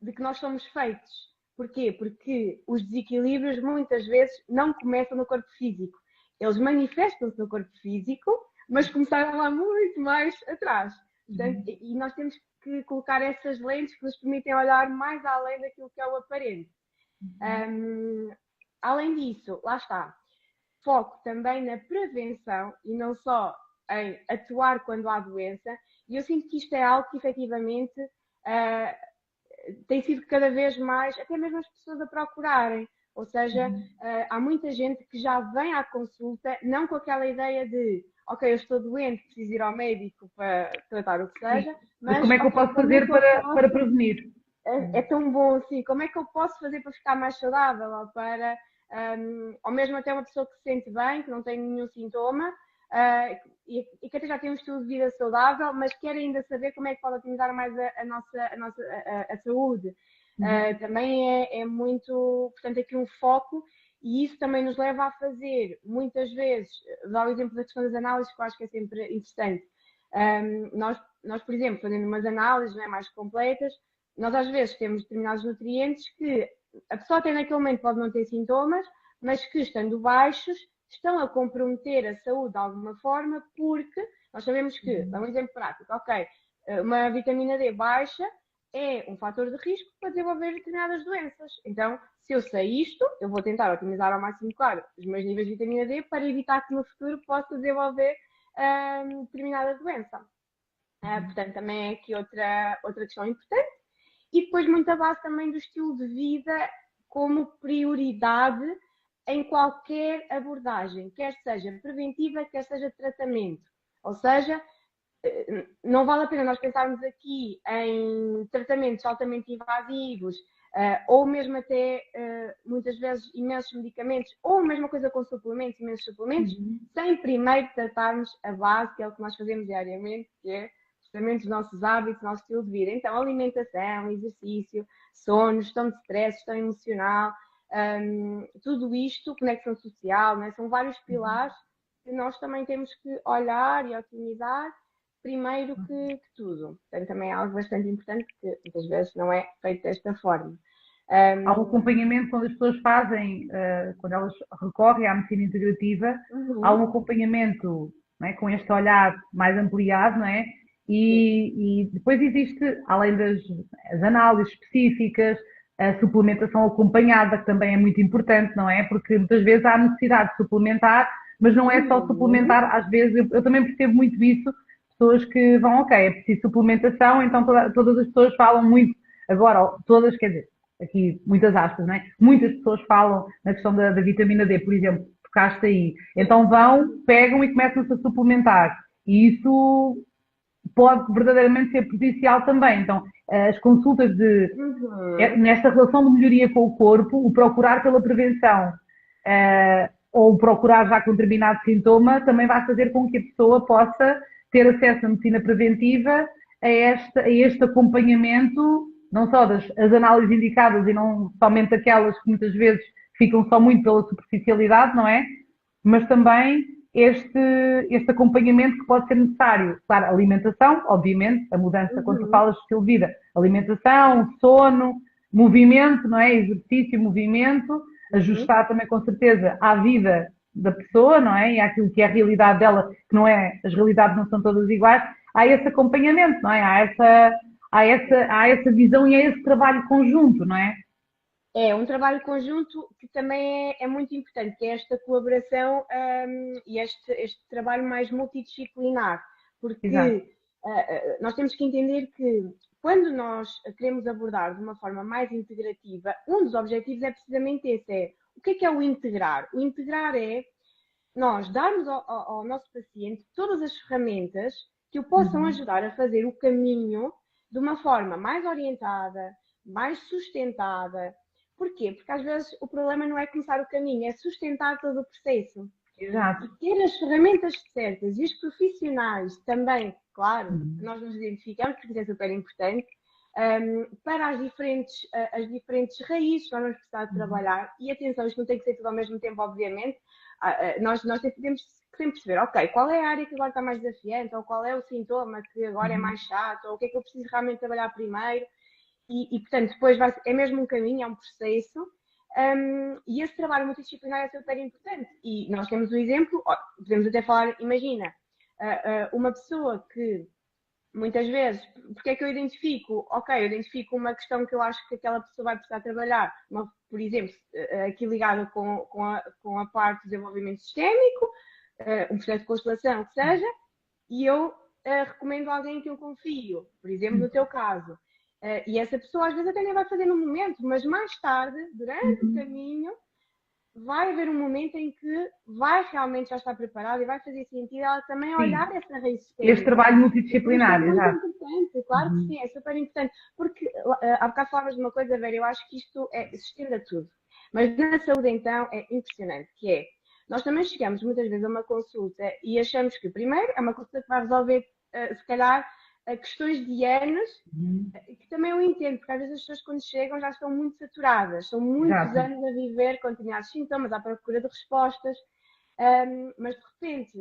de que nós somos feitos. Porquê? Porque os desequilíbrios muitas vezes não começam no corpo físico. Eles manifestam-se no corpo físico, mas começaram lá muito mais atrás. Portanto, e nós temos que colocar essas lentes que nos permitem olhar mais além daquilo que é o aparente. Além disso, lá está, foco também na prevenção e não só em atuar quando há doença. E eu sinto que isto é algo que efetivamente tem sido cada vez mais, até mesmo as pessoas a procurarem. Ou seja, há muita gente que já vem à consulta não com aquela ideia de ok, eu estou doente, preciso ir ao médico para tratar o que seja, Mas como é que eu ok, posso como é fazer que eu para posso prevenir? é tão bom assim. Como é que eu posso fazer para ficar mais saudável? Ou mesmo até uma pessoa que se sente bem, que não tem nenhum sintoma, e que até já tem um estilo de vida saudável, mas quer ainda saber como é que pode otimizar mais a saúde. Também é muito, portanto, aqui um foco, e isso também nos leva a fazer, muitas vezes, dá o exemplo da questão das análises, que eu acho que é sempre interessante. Nós, por exemplo, fazendo umas análises, né, mais completas, nós às vezes temos determinados nutrientes que a pessoa até naquele momento pode não ter sintomas, mas que estando baixos estão a comprometer a saúde de alguma forma, porque nós sabemos que, dá um exemplo prático, ok, uma vitamina D baixa é um fator de risco para desenvolver determinadas doenças. Então, se eu sei isto, eu vou tentar otimizar ao máximo, claro, os meus níveis de vitamina D para evitar que no futuro possa desenvolver determinada doença. Portanto, também é aqui outra questão importante. E depois muita base também do estilo de vida como prioridade em qualquer abordagem, quer seja preventiva, quer seja tratamento. Ou seja, não vale a pena nós pensarmos aqui em tratamentos altamente invasivos, ou mesmo até, muitas vezes, imensos medicamentos, ou a mesma coisa com suplementos, imensos suplementos, sem primeiro tratarmos a base, que é o que nós fazemos diariamente, que é justamente os nossos hábitos, o nosso estilo de vida. Então, alimentação, exercício, sono, gestão de stress, gestão emocional, tudo isto, conexão social, né? São vários pilares que nós também temos que olhar e otimizar primeiro que tudo. Portanto, também é algo bastante importante que muitas vezes não é feito desta forma. Há um acompanhamento quando as pessoas fazem, quando elas recorrem à medicina integrativa, há um acompanhamento, não é, com este olhar mais ampliado, não é? E depois existe, além das análises específicas, a suplementação acompanhada, que também é muito importante, não é? Porque muitas vezes há necessidade de suplementar, mas não é só suplementar, às vezes, eu também percebo muito isso, pessoas que vão, ok, é preciso suplementação, então todas as pessoas falam muito, agora, todas, quer dizer, aqui muitas aspas, não é? Muitas pessoas falam na questão da vitamina D, por exemplo, tocaste aí. Então vão, pegam e começam-se a suplementar. E isso pode verdadeiramente ser prejudicial também. Então, as consultas nesta relação de melhoria com o corpo, o procurar pela prevenção, ou o procurar já com determinado sintoma, também vai fazer com que a pessoa possa ter acesso à medicina preventiva, a este acompanhamento, não só as análises indicadas e não somente aquelas que muitas vezes ficam só muito pela superficialidade, não é? Mas também este acompanhamento que pode ser necessário. Claro, alimentação, obviamente, a mudança, quando tu falas de estilo de vida, alimentação, sono, movimento, não é? Exercício, movimento, ajustar também com certeza à vida da pessoa, não é? E àquilo que é a realidade dela, que não é, as realidades não são todas iguais, há esse acompanhamento, não é? Há essa visão e há esse trabalho conjunto, não é? É um trabalho conjunto que também é muito importante, que é esta colaboração e este trabalho mais multidisciplinar, porque nós temos que entender que quando nós queremos abordar de uma forma mais integrativa, um dos objetivos é precisamente esse, o que é o integrar? O integrar é nós darmos ao nosso paciente todas as ferramentas que o possam ajudar a fazer o caminho de uma forma mais orientada, mais sustentada. Porquê? Porque às vezes o problema não é começar o caminho, é sustentar todo o processo. Exato. E ter as ferramentas certas e os profissionais também, claro, que nós nos identificamos, porque isso é super importante, para as diferentes raízes que nós vamos precisar de trabalhar. E atenção, isto não tem que ser tudo ao mesmo tempo, obviamente. Nós temos que sempre perceber, ok, qual é a área que agora está mais desafiante, ou qual é o sintoma que agora é mais chato, ou o que é que eu preciso realmente trabalhar primeiro. E portanto, depois é mesmo um caminho, é um processo, e esse trabalho multidisciplinar é super importante. E nós temos o exemplo, podemos até falar, imagina, uma pessoa que muitas vezes, porque é que eu identifico? Ok, eu identifico uma questão que eu acho que aquela pessoa vai precisar trabalhar, por exemplo, aqui ligada com a parte do desenvolvimento sistémico, um processo de constelação, o que seja, e eu recomendo alguém que eu confio, por exemplo, no teu caso. E essa pessoa às vezes até nem vai fazer no momento, mas mais tarde, durante o caminho, vai haver um momento em que vai realmente já estar preparada e vai fazer sentido ela também Sim, olhar essa raiz este sistémica. trabalho Isto é multidisciplinar, muito exato. importante, claro que Uhum. sim, é super importante, porque há bocado falavas de uma coisa, Vera, eu acho que isto se estende a tudo, mas na saúde então é impressionante, que é, nós também chegamos muitas vezes a uma consulta e achamos que primeiro é uma consulta que vai resolver, se calhar, questões de anos, Uhum. que também eu entendo, porque às vezes as pessoas quando chegam já estão muito saturadas, são muitos Exato. anos a viver com determinados sintomas, à procura de respostas, mas de repente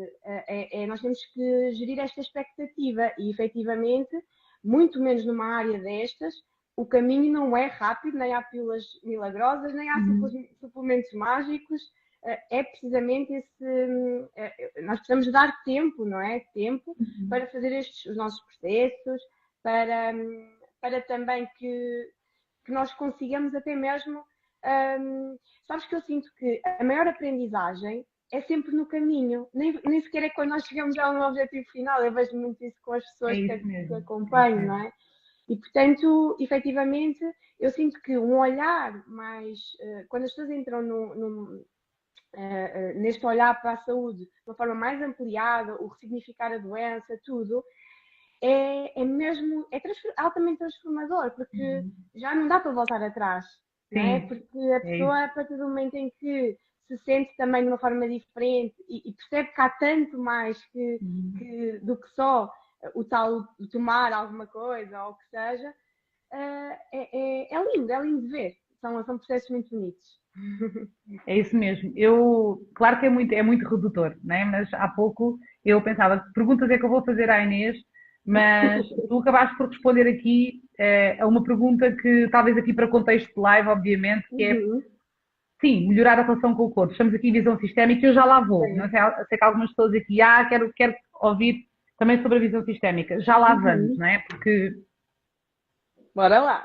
nós temos que gerir esta expectativa e efetivamente, muito menos numa área destas, o caminho não é rápido, nem há pílulas milagrosas, nem há Uhum. suplementos mágicos, é precisamente nós precisamos dar tempo, não é? Tempo para fazer os nossos processos, para, para também que nós consigamos até mesmo. Sabes que eu sinto que a maior aprendizagem é sempre no caminho, nem sequer é quando nós chegamos a um objetivo final. Eu vejo muito isso com as É pessoas isso que mesmo. É isso acompanho, não mesmo. é? E portanto, efetivamente, eu sinto que um olhar mais. Quando as pessoas entram neste olhar para a saúde de uma forma mais ampliada, o ressignificar a doença, tudo, é mesmo altamente transformador, porque Uhum. já não dá para voltar atrás, não é? Sim, Porque a é isso. pessoa, a partir do momento em que se sente também de uma forma diferente e percebe que há tanto mais Uhum. do que só o tal de tomar alguma coisa ou o que seja, é lindo de ver. São processos muito bonitos. É isso mesmo. Eu, claro que é muito redutor, né? Mas há pouco eu pensava, que perguntas é que eu vou fazer à Inês, mas tu acabaste por responder aqui a uma pergunta que talvez aqui para contexto de live, obviamente, que é, Uhum. sim, melhorar a relação com o corpo. Estamos aqui em visão sistémica e eu já lá vou. Não Sim. sei, eu sei que algumas pessoas aqui, quero ouvir também sobre a visão sistémica. Já lá vamos, Uhum. não é? Porque Bora lá.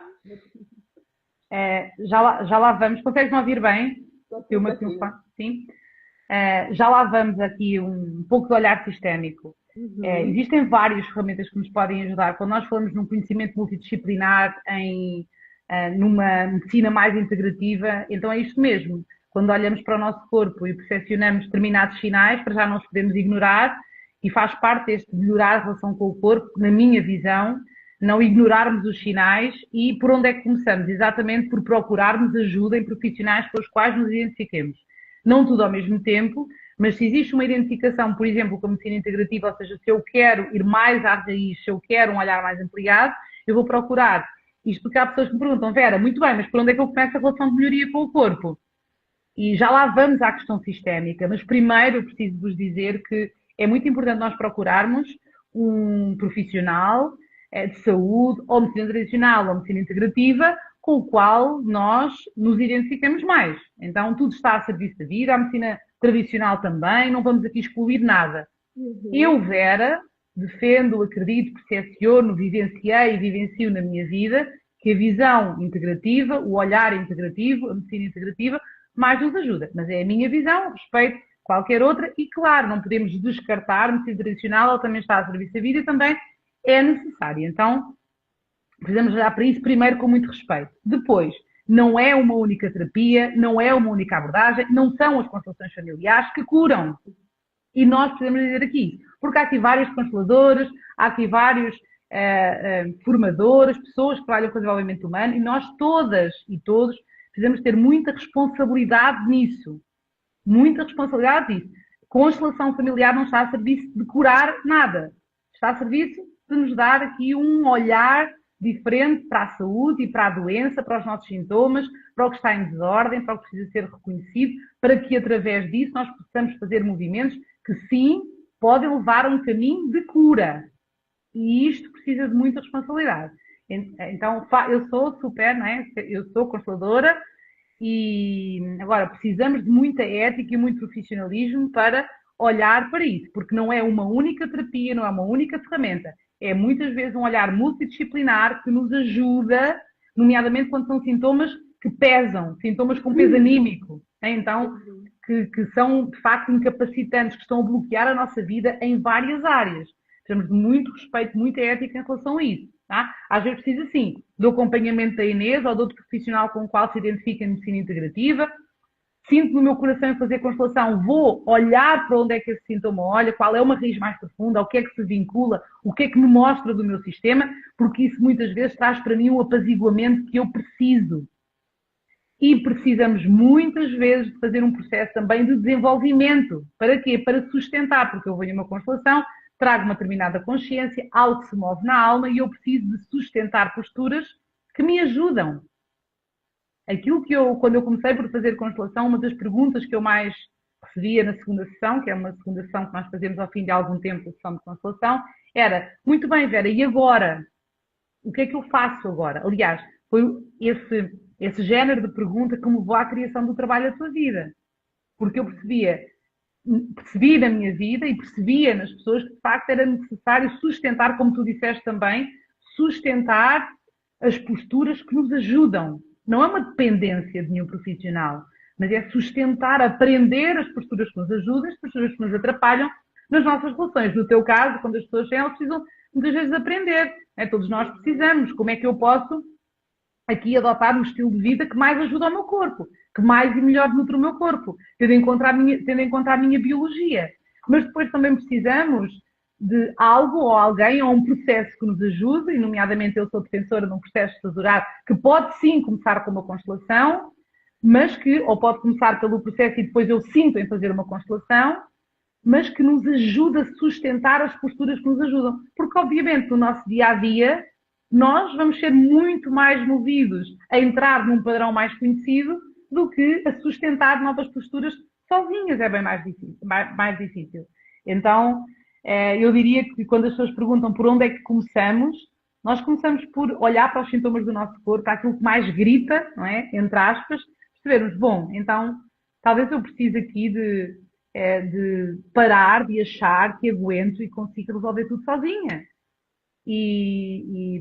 já lá vamos. Consegues-me ouvir bem? Consigo, Filma aqui um consigo. sim. Já lá vamos aqui um pouco de olhar sistémico. Uhum. Existem várias ferramentas que nos podem ajudar. Quando nós falamos num conhecimento multidisciplinar, numa medicina mais integrativa, então é isto mesmo. Quando olhamos para o nosso corpo e percepcionamos determinados sinais, para já não os podemos ignorar, e faz parte deste melhorar a relação com o corpo, na minha visão, não ignorarmos os sinais e por onde é que começamos? Exatamente por procurarmos ajuda em profissionais com os quais nos identifiquemos. Não tudo ao mesmo tempo, mas se existe uma identificação, por exemplo, com a medicina integrativa, ou seja, se eu quero ir mais à raiz, se eu quero um olhar mais ampliado, eu vou procurar. Isto porque há pessoas que me perguntam, Vera, muito bem, mas por onde é que eu começo a relação de melhoria com o corpo? E já lá vamos à questão sistémica, mas primeiro eu preciso vos dizer que é muito importante nós procurarmos um profissional de saúde, ou medicina tradicional, ou medicina integrativa, com o qual nós nos identificamos mais. Então, tudo está a serviço da vida, a medicina tradicional também, não vamos aqui excluir nada. Eu, Uhum. Vera, defendo, acredito, percepciono, vivenciei e vivencio na minha vida que a visão integrativa, o olhar integrativo, a medicina integrativa, mais nos ajuda. Mas é a minha visão, respeito qualquer outra e, claro, não podemos descartar a medicina tradicional, ela também está a serviço da vida e também é necessária. Então, precisamos olhar para isso primeiro com muito respeito. Depois, não é uma única terapia, não é uma única abordagem, não são as constelações familiares que curam. E nós precisamos dizer aqui, porque há aqui vários consteladores, há aqui vários formadores, pessoas que trabalham com o desenvolvimento humano, e nós todas e todos precisamos ter muita responsabilidade nisso. Muita responsabilidade nisso. Constelação familiar não está a serviço de curar nada. Está a serviço de nos dar aqui um olhar diferente para a saúde e para a doença, para os nossos sintomas, para o que está em desordem, para o que precisa ser reconhecido, para que através disso nós possamos fazer movimentos que sim podem levar a um caminho de cura. E isto precisa de muita responsabilidade. Então, eu sou super, não é? Eu sou consteladora e agora precisamos de muita ética e muito profissionalismo para olhar para isso, porque não é uma única terapia, não é uma única ferramenta. É muitas vezes um olhar multidisciplinar que nos ajuda, nomeadamente quando são sintomas que pesam, sintomas com peso anímico. Então, Uhum. que são de facto incapacitantes, que estão a bloquear a nossa vida em várias áreas. Temos de muito respeito, muita ética em relação a isso. Tá? Às vezes precisa, sim, do acompanhamento da Inês ou de outro profissional com o qual se identifica em medicina integrativa, sinto no meu coração em fazer constelação, vou olhar para onde é que esse sintoma olha, qual é uma raiz mais profunda, o que é que se vincula, o que é que me mostra do meu sistema, porque isso muitas vezes traz para mim o apaziguamento que eu preciso. E precisamos muitas vezes de fazer um processo também de desenvolvimento. Para quê? Para sustentar, porque eu venho a uma constelação, trago uma determinada consciência, algo se move na alma e eu preciso de sustentar posturas que me ajudam. Aquilo que quando eu comecei por fazer constelação, uma das perguntas que eu mais recebia na segunda sessão, que é uma segunda sessão que nós fazemos ao fim de algum tempo, a sessão de constelação, era, muito bem, Vera, e agora? O que é que eu faço agora? Aliás, foi esse género de pergunta que me levou à criação do trabalho da tua vida. Porque eu percebi na minha vida e percebia nas pessoas que de facto era necessário sustentar, como tu disseste também, sustentar as posturas que nos ajudam. Não é uma dependência de nenhum profissional, mas é sustentar, aprender as posturas que nos ajudam, as posturas que nos atrapalham nas nossas relações. No teu caso, quando as pessoas têm, elas precisam muitas vezes aprender. Todos nós precisamos. Como é que eu posso aqui adotar um estilo de vida que mais ajuda ao meu corpo, que mais e melhor nutre o meu corpo, tendo em conta a minha biologia. Mas depois também precisamos de algo ou alguém ou um processo que nos ajude, e nomeadamente eu sou defensora de um processo de tesourado que pode sim começar com uma constelação, mas que, ou pode começar pelo processo e depois eu sinto em fazer uma constelação, mas que nos ajuda a sustentar as posturas que nos ajudam. Porque, obviamente, no nosso dia-a-dia, nós vamos ser muito mais movidos a entrar num padrão mais conhecido do que a sustentar novas posturas sozinhas. É bem mais difícil. Então, eu diria que quando as pessoas perguntam por onde é que começamos, nós começamos por olhar para os sintomas do nosso corpo, para aquilo que mais grita, não é? Entre aspas, percebermos, bom, então, talvez eu precise aqui de parar, de achar que aguento e consigo resolver tudo sozinha.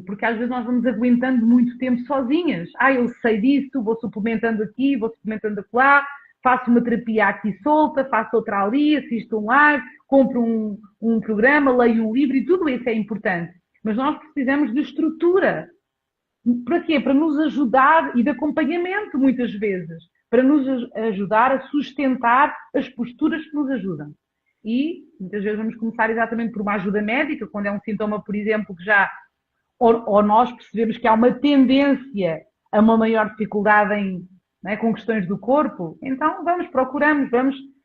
Porque às vezes nós vamos aguentando muito tempo sozinhas. Eu sei disso, vou suplementando aqui, vou suplementando acolá, faço uma terapia aqui solta, faço outra ali, assisto um live, compro um programa, leio um livro e tudo isso é importante. Mas nós precisamos de estrutura. Para quê? Para nos ajudar e de acompanhamento muitas vezes. Para nos ajudar a sustentar as posturas que nos ajudam. E muitas vezes vamos começar exatamente por uma ajuda médica, quando é um sintoma, por exemplo, que já ou nós percebemos que há uma tendência a uma maior dificuldade com questões do corpo, então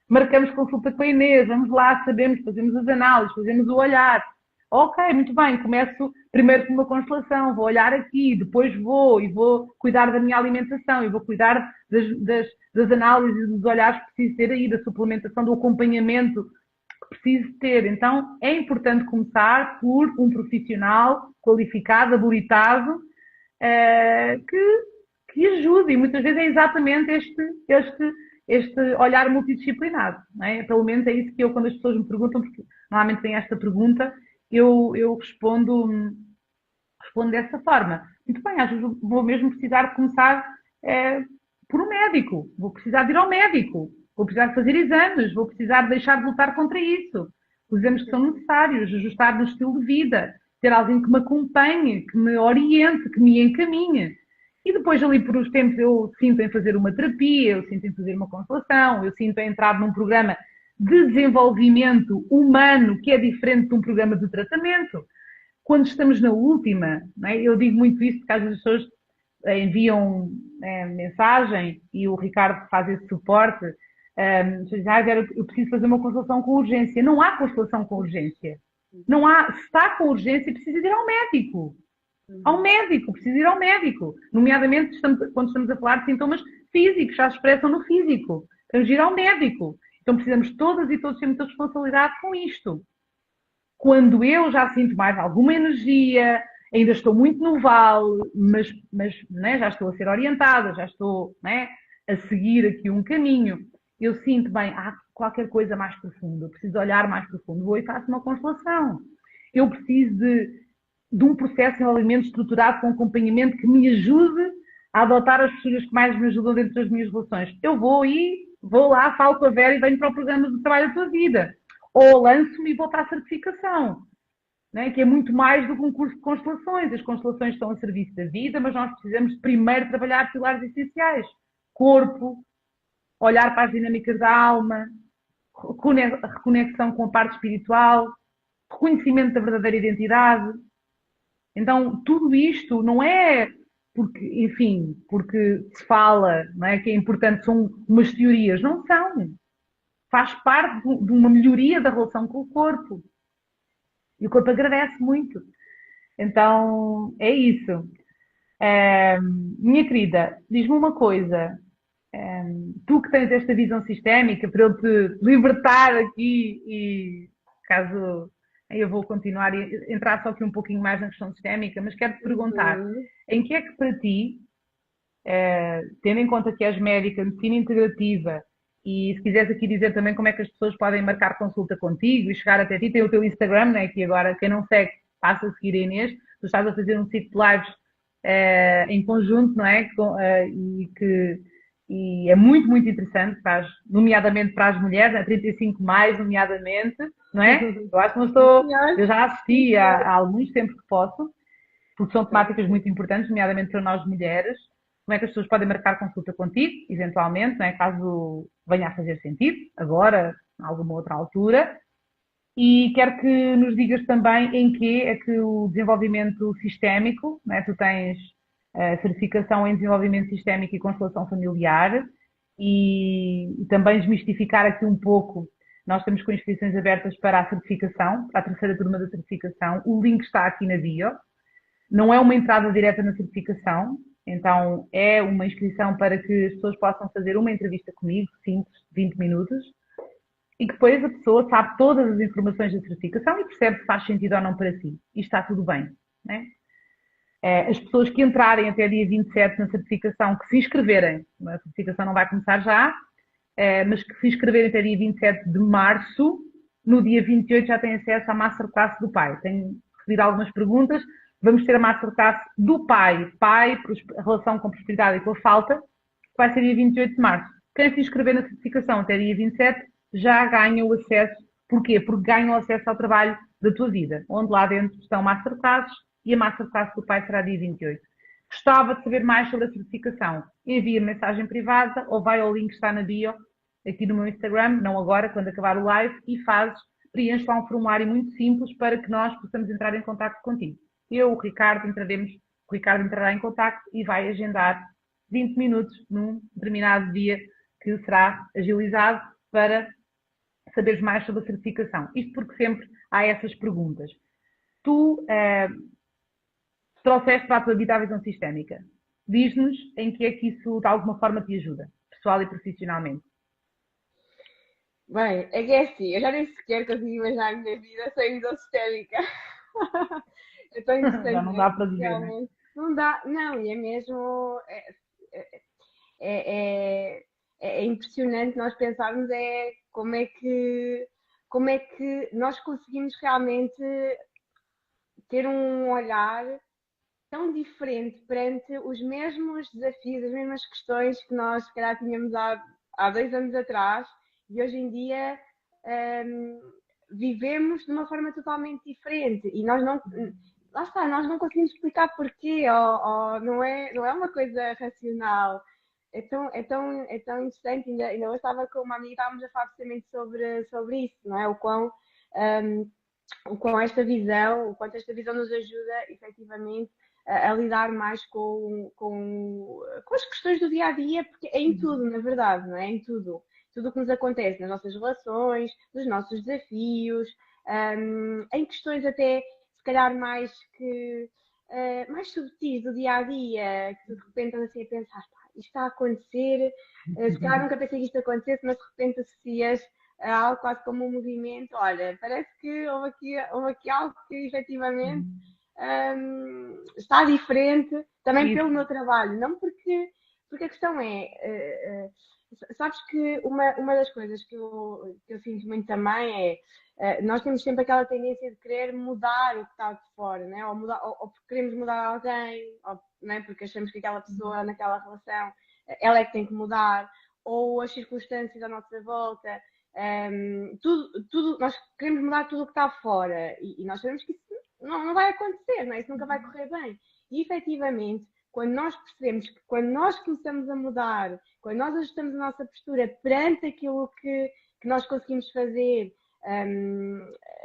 marcamos consulta com a Inês, vamos lá, sabemos, fazemos as análises, fazemos o olhar. Ok, muito bem, começo primeiro com uma constelação, vou olhar aqui, depois vou cuidar da minha alimentação, e vou cuidar das análises e dos olhares que preciso ter aí, da suplementação, do acompanhamento que preciso ter. Então, é importante começar por um profissional qualificado, habilitado, que ajude. E muitas vezes é exatamente este olhar multidisciplinado. Não é? Pelo menos é isso que eu, quando as pessoas me perguntam, porque normalmente tem esta pergunta, eu respondo dessa forma. Muito bem, às vezes vou mesmo precisar de começar por um médico. Vou precisar de ir ao médico. Vou precisar de fazer exames, vou precisar de deixar de lutar contra isso. Os exames que são necessários, ajustar no estilo de vida, ter alguém que me acompanhe, que me oriente, que me encaminhe. E depois ali por uns tempos eu sinto em fazer uma terapia, eu sinto em fazer uma constelação, eu sinto em entrar num programa de desenvolvimento humano que é diferente de um programa de tratamento. Quando estamos na última, eu digo muito isso porque às vezes as pessoas enviam mensagem e o Ricardo faz esse suporte. Dizem, Vera, eu preciso fazer uma constelação com urgência. Não há constelação com urgência. Não há, se está com urgência, precisa ir ao médico. Ao médico, precisa ir ao médico. Nomeadamente, quando estamos a falar de sintomas físicos, já se expressam no físico. Temos de ir ao médico. Então precisamos todas e todos ter muita responsabilidade com isto. Quando eu já sinto mais alguma energia, ainda estou muito no vale, mas já estou a ser orientada, já estou a seguir aqui um caminho, eu sinto bem, há qualquer coisa mais profunda, eu preciso olhar mais profundo, vou e faço uma constelação. Eu preciso de um processo de desenvolvimento estruturado com acompanhamento que me ajude a adotar as posturas que mais me ajudam dentro das minhas relações. Eu vou lá, falo com a Vera e venho para o programa de trabalho da tua vida. Ou lanço-me e vou para a certificação, que é muito mais do que um curso de constelações. As constelações estão a serviço da vida, mas nós precisamos primeiro trabalhar pilares essenciais. Corpo, olhar para as dinâmicas da alma, reconexão com a parte espiritual, reconhecimento da verdadeira identidade. Então, tudo isto não é porque, enfim, porque se fala, não é, que é importante, são umas teorias. Não são. Faz parte de uma melhoria da relação com o corpo. E o corpo agradece muito. Então, é isso. Minha querida, diz-me uma coisa. Tu que tens esta visão sistémica, para eu te libertar aqui e caso eu vou continuar a entrar só aqui um pouquinho mais na questão sistémica, mas quero-te perguntar, Uhum. em que é que para ti, tendo em conta que és médica, medicina integrativa, e se quiseres aqui dizer também como é que as pessoas podem marcar consulta contigo e chegar até ti, tem o teu Instagram, né, que agora quem não segue, passa a seguir a Inês, tu estás a fazer um ciclo de lives em conjunto, não é? E é muito, muito interessante, nomeadamente para as mulheres, a 35 mais, nomeadamente, não é? Eu acho que não Sim, estou, senhor. eu já Sim, assisti senhor. há alguns tempos que posso, porque são Sim, temáticas muito importantes, nomeadamente para nós mulheres. Como é que as pessoas podem marcar consulta contigo, eventualmente, não é? Caso venha a fazer sentido, agora, em alguma outra altura. E quero que nos digas também em que é que o desenvolvimento sistémico, né? Tu tens certificação em desenvolvimento sistémico e constelação familiar, e também desmistificar aqui um pouco. Nós estamos com inscrições abertas para a certificação, para a terceira turma da certificação. O link está aqui na bio. Não é uma entrada direta na certificação, então é uma inscrição para que as pessoas possam fazer uma entrevista comigo, simples, 20 minutos, e que depois a pessoa sabe todas as informações da certificação e percebe se faz sentido ou não para si. E está tudo bem. Né? As pessoas que entrarem até dia 27 na certificação, que se inscreverem, a certificação não vai começar já, mas que se inscreverem até dia 27 de março, no dia 28 já têm acesso à Masterclass do pai. Tenho recebido algumas perguntas. Vamos ter a Masterclass do pai, a relação com a prosperidade e com a falta, que vai ser dia 28 de março. Quem se inscrever na certificação até dia 27 já ganha o acesso. Porquê? Porque ganham acesso ao trabalho da tua vida, onde lá dentro estão Masterclasses e a Masterclass do pai será dia 28. Gostava de saber mais sobre a certificação. Envia mensagem privada ou vai ao link que está na bio aqui no meu Instagram, não agora, quando acabar o live, e preenche lá um formulário muito simples para que nós possamos entrar em contato contigo. Eu, o Ricardo entrará em contato e vai agendar 20 minutos num determinado dia que será agilizado para saberes mais sobre a certificação. Isto porque sempre há essas perguntas. Tu trouxeste para a tua vida a visão sistémica. Diz-nos em que é que isso de alguma forma te ajuda, pessoal e profissionalmente. Bem, é que é assim, eu já nem sequer consigo imaginar a minha vida sem visão sistémica. É tão Já interessante, não não é? dá para Porque dizer, né? realmente não dá, não, e é mesmo, é, é impressionante nós pensarmos como é que nós conseguimos realmente ter um olhar tão diferente perante os mesmos desafios, as mesmas questões que nós, se calhar, tínhamos há 2 anos atrás e hoje em dia hum, vivemos de uma forma totalmente diferente e nós não, lá está, nós não conseguimos explicar porquê, ou não é uma coisa racional. É tão interessante, ainda hoje estava com uma amiga, estávamos a falar precisamente sobre isso, não é? Hum, com esta visão, o quanto esta visão nos ajuda efetivamente a lidar mais com as questões do dia a dia, porque é em tudo, na verdade, não é? Em tudo. Tudo o que nos acontece nas nossas relações, nos nossos desafios, em questões até, se calhar, mais subtis do dia a dia, que de repente andas assim a pensar, pá, isto está a acontecer, se calhar nunca pensei que isto acontecesse, mas de repente associas a algo quase como um movimento. Olha, parece que houve aqui algo que efetivamente está diferente também pelo Isso. meu trabalho, não porque a questão sabes que uma das coisas que eu sinto muito também nós temos sempre aquela tendência de querer mudar o que está de fora, né? Ou porque queremos mudar alguém, ou, né? Porque achamos que aquela pessoa naquela relação ela é que tem que mudar, ou as circunstâncias à nossa volta. Nós queremos mudar tudo o que está fora e nós sabemos que isso não vai acontecer, não é? Isso nunca vai correr bem. E efetivamente, quando nós percebemos que quando nós começamos a mudar, quando nós ajustamos a nossa postura perante aquilo que nós conseguimos fazer,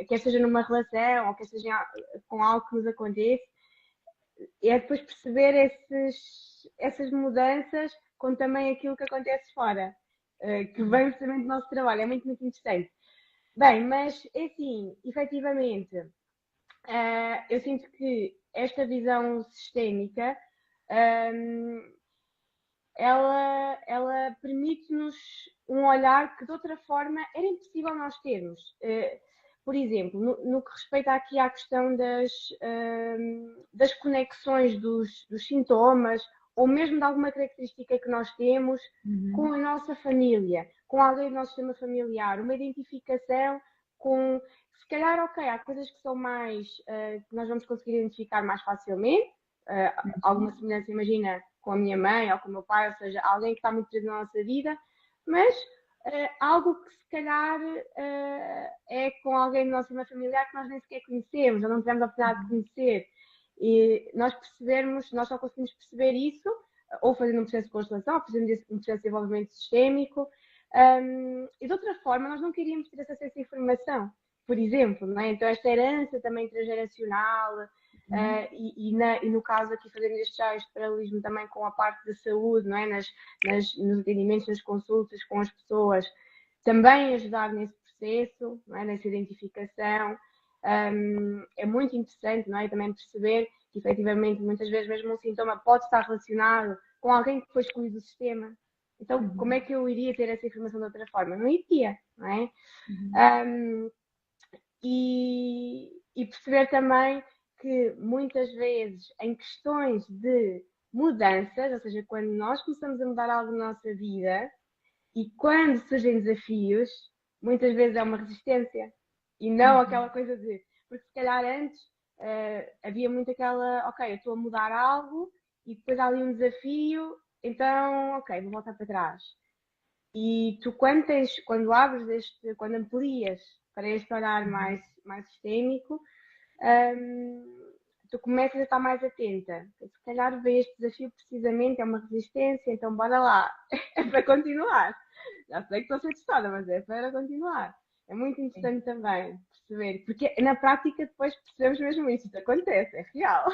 quer seja numa relação ou quer seja com algo que nos aconteça, é depois perceber essas mudanças com também aquilo que acontece fora, que vem precisamente do nosso trabalho. É muito, muito interessante. Bem, mas é assim, efetivamente, eu sinto que esta visão sistémica, ela permite-nos um olhar que de outra forma era impossível nós termos. Por exemplo, no que respeita aqui à questão das conexões dos sintomas, ou mesmo de alguma característica que nós temos com a nossa família, com alguém do nosso sistema familiar, uma identificação com, se calhar, ok, há coisas que são mais, que nós vamos conseguir identificar mais facilmente, alguma semelhança, imagina, com a minha mãe ou com o meu pai, ou seja, alguém que está muito presente na nossa vida, mas algo que se calhar é com alguém do nosso sistema familiar que nós nem sequer conhecemos, ou não tivemos a oportunidade de conhecer. E nós só conseguimos perceber isso, ou fazendo um processo de constelação, ou fazendo um processo de desenvolvimento sistémico, e de outra forma nós não queríamos ter acesso a essa informação, por exemplo, não é? Então esta herança também transgeracional, e no caso aqui fazendo este paralelismo também com a parte da saúde, não é? Nos atendimentos, nas consultas com as pessoas, também ajudar nesse processo, não é? Nessa identificação. É muito interessante, não é? Também perceber que efetivamente muitas vezes mesmo um sintoma pode estar relacionado com alguém que foi excluído do sistema. Então, como é que eu iria ter essa informação de outra forma? Não iria, não é? E perceber também que muitas vezes em questões de mudanças, ou seja, quando nós começamos a mudar algo na nossa vida e quando surgem desafios, muitas vezes é uma resistência e não aquela coisa de... Porque se calhar antes havia muito aquela, ok, eu estou a mudar algo e depois há ali um desafio, então, ok, vou voltar para trás. E tu quando quando amplias para este olhar mais sistémico, tu começas a estar mais atenta. Se calhar vê este desafio precisamente, é uma resistência, então bora lá, é para continuar. Já sei que estou a ser testada, mas é para continuar. É muito interessante também perceber, porque na prática depois percebemos mesmo isso acontece, é real.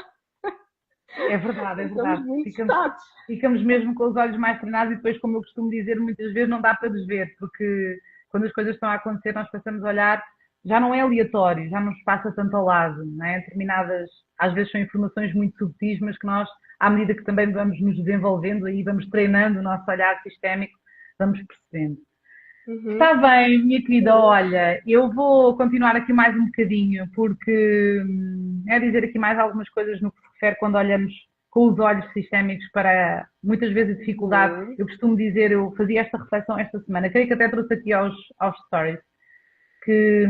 É verdade, é Somos verdade. muito testados. Ficamos mesmo com os olhos mais treinados e depois, como eu costumo dizer, muitas vezes não dá para desver, porque quando as coisas estão a acontecer, nós passamos a olhar, já não é aleatório, já não nos passa tanto ao lado, não é? Determinadas, às vezes são informações muito subtis, mas que nós, à medida que também vamos nos desenvolvendo e vamos treinando o nosso olhar sistémico, vamos percebendo. Está bem, minha querida, olha, eu vou continuar aqui mais um bocadinho, porque é dizer aqui mais algumas coisas no que se refere quando olhamos com os olhos sistémicos para, muitas vezes, a dificuldade. Eu costumo dizer, eu fazia esta reflexão esta semana, creio que até trouxe aqui aos stories, que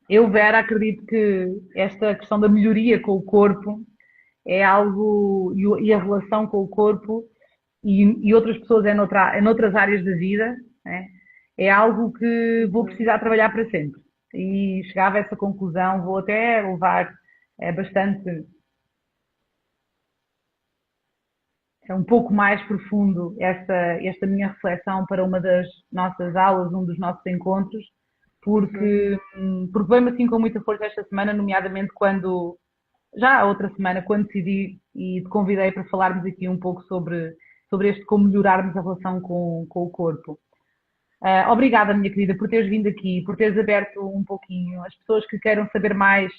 eu, Vera, acredito que esta questão da melhoria com o corpo é algo, e a relação com o corpo e outras pessoas noutras áreas da vida, é algo que vou precisar trabalhar para sempre. E chegava a essa conclusão, vou até levar bastante, um pouco mais profundo esta minha reflexão para uma das nossas aulas, um dos nossos encontros, porque veio-me assim com muita força esta semana, nomeadamente já a outra semana, quando decidi e te convidei para falarmos aqui um pouco sobre como melhorarmos a relação com o corpo. Obrigada, minha querida, por teres vindo aqui, por teres aberto um pouquinho. As pessoas que queiram saber mais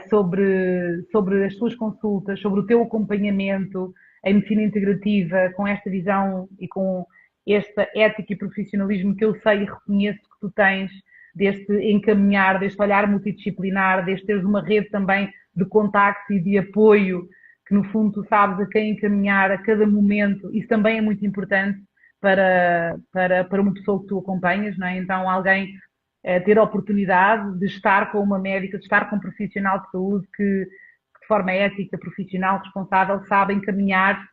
sobre as tuas consultas, sobre o teu acompanhamento em medicina integrativa, com esta visão e com esta ética e profissionalismo que eu sei e reconheço que tu tens, deste encaminhar, deste olhar multidisciplinar, deste teres uma rede também de contacto e de apoio, que no fundo tu sabes a quem encaminhar a cada momento. Isso também é muito importante para uma pessoa que tu acompanhas, não é? Então alguém ter a oportunidade de estar com uma médica, de estar com um profissional de saúde que de forma ética, profissional, responsável, sabe encaminhar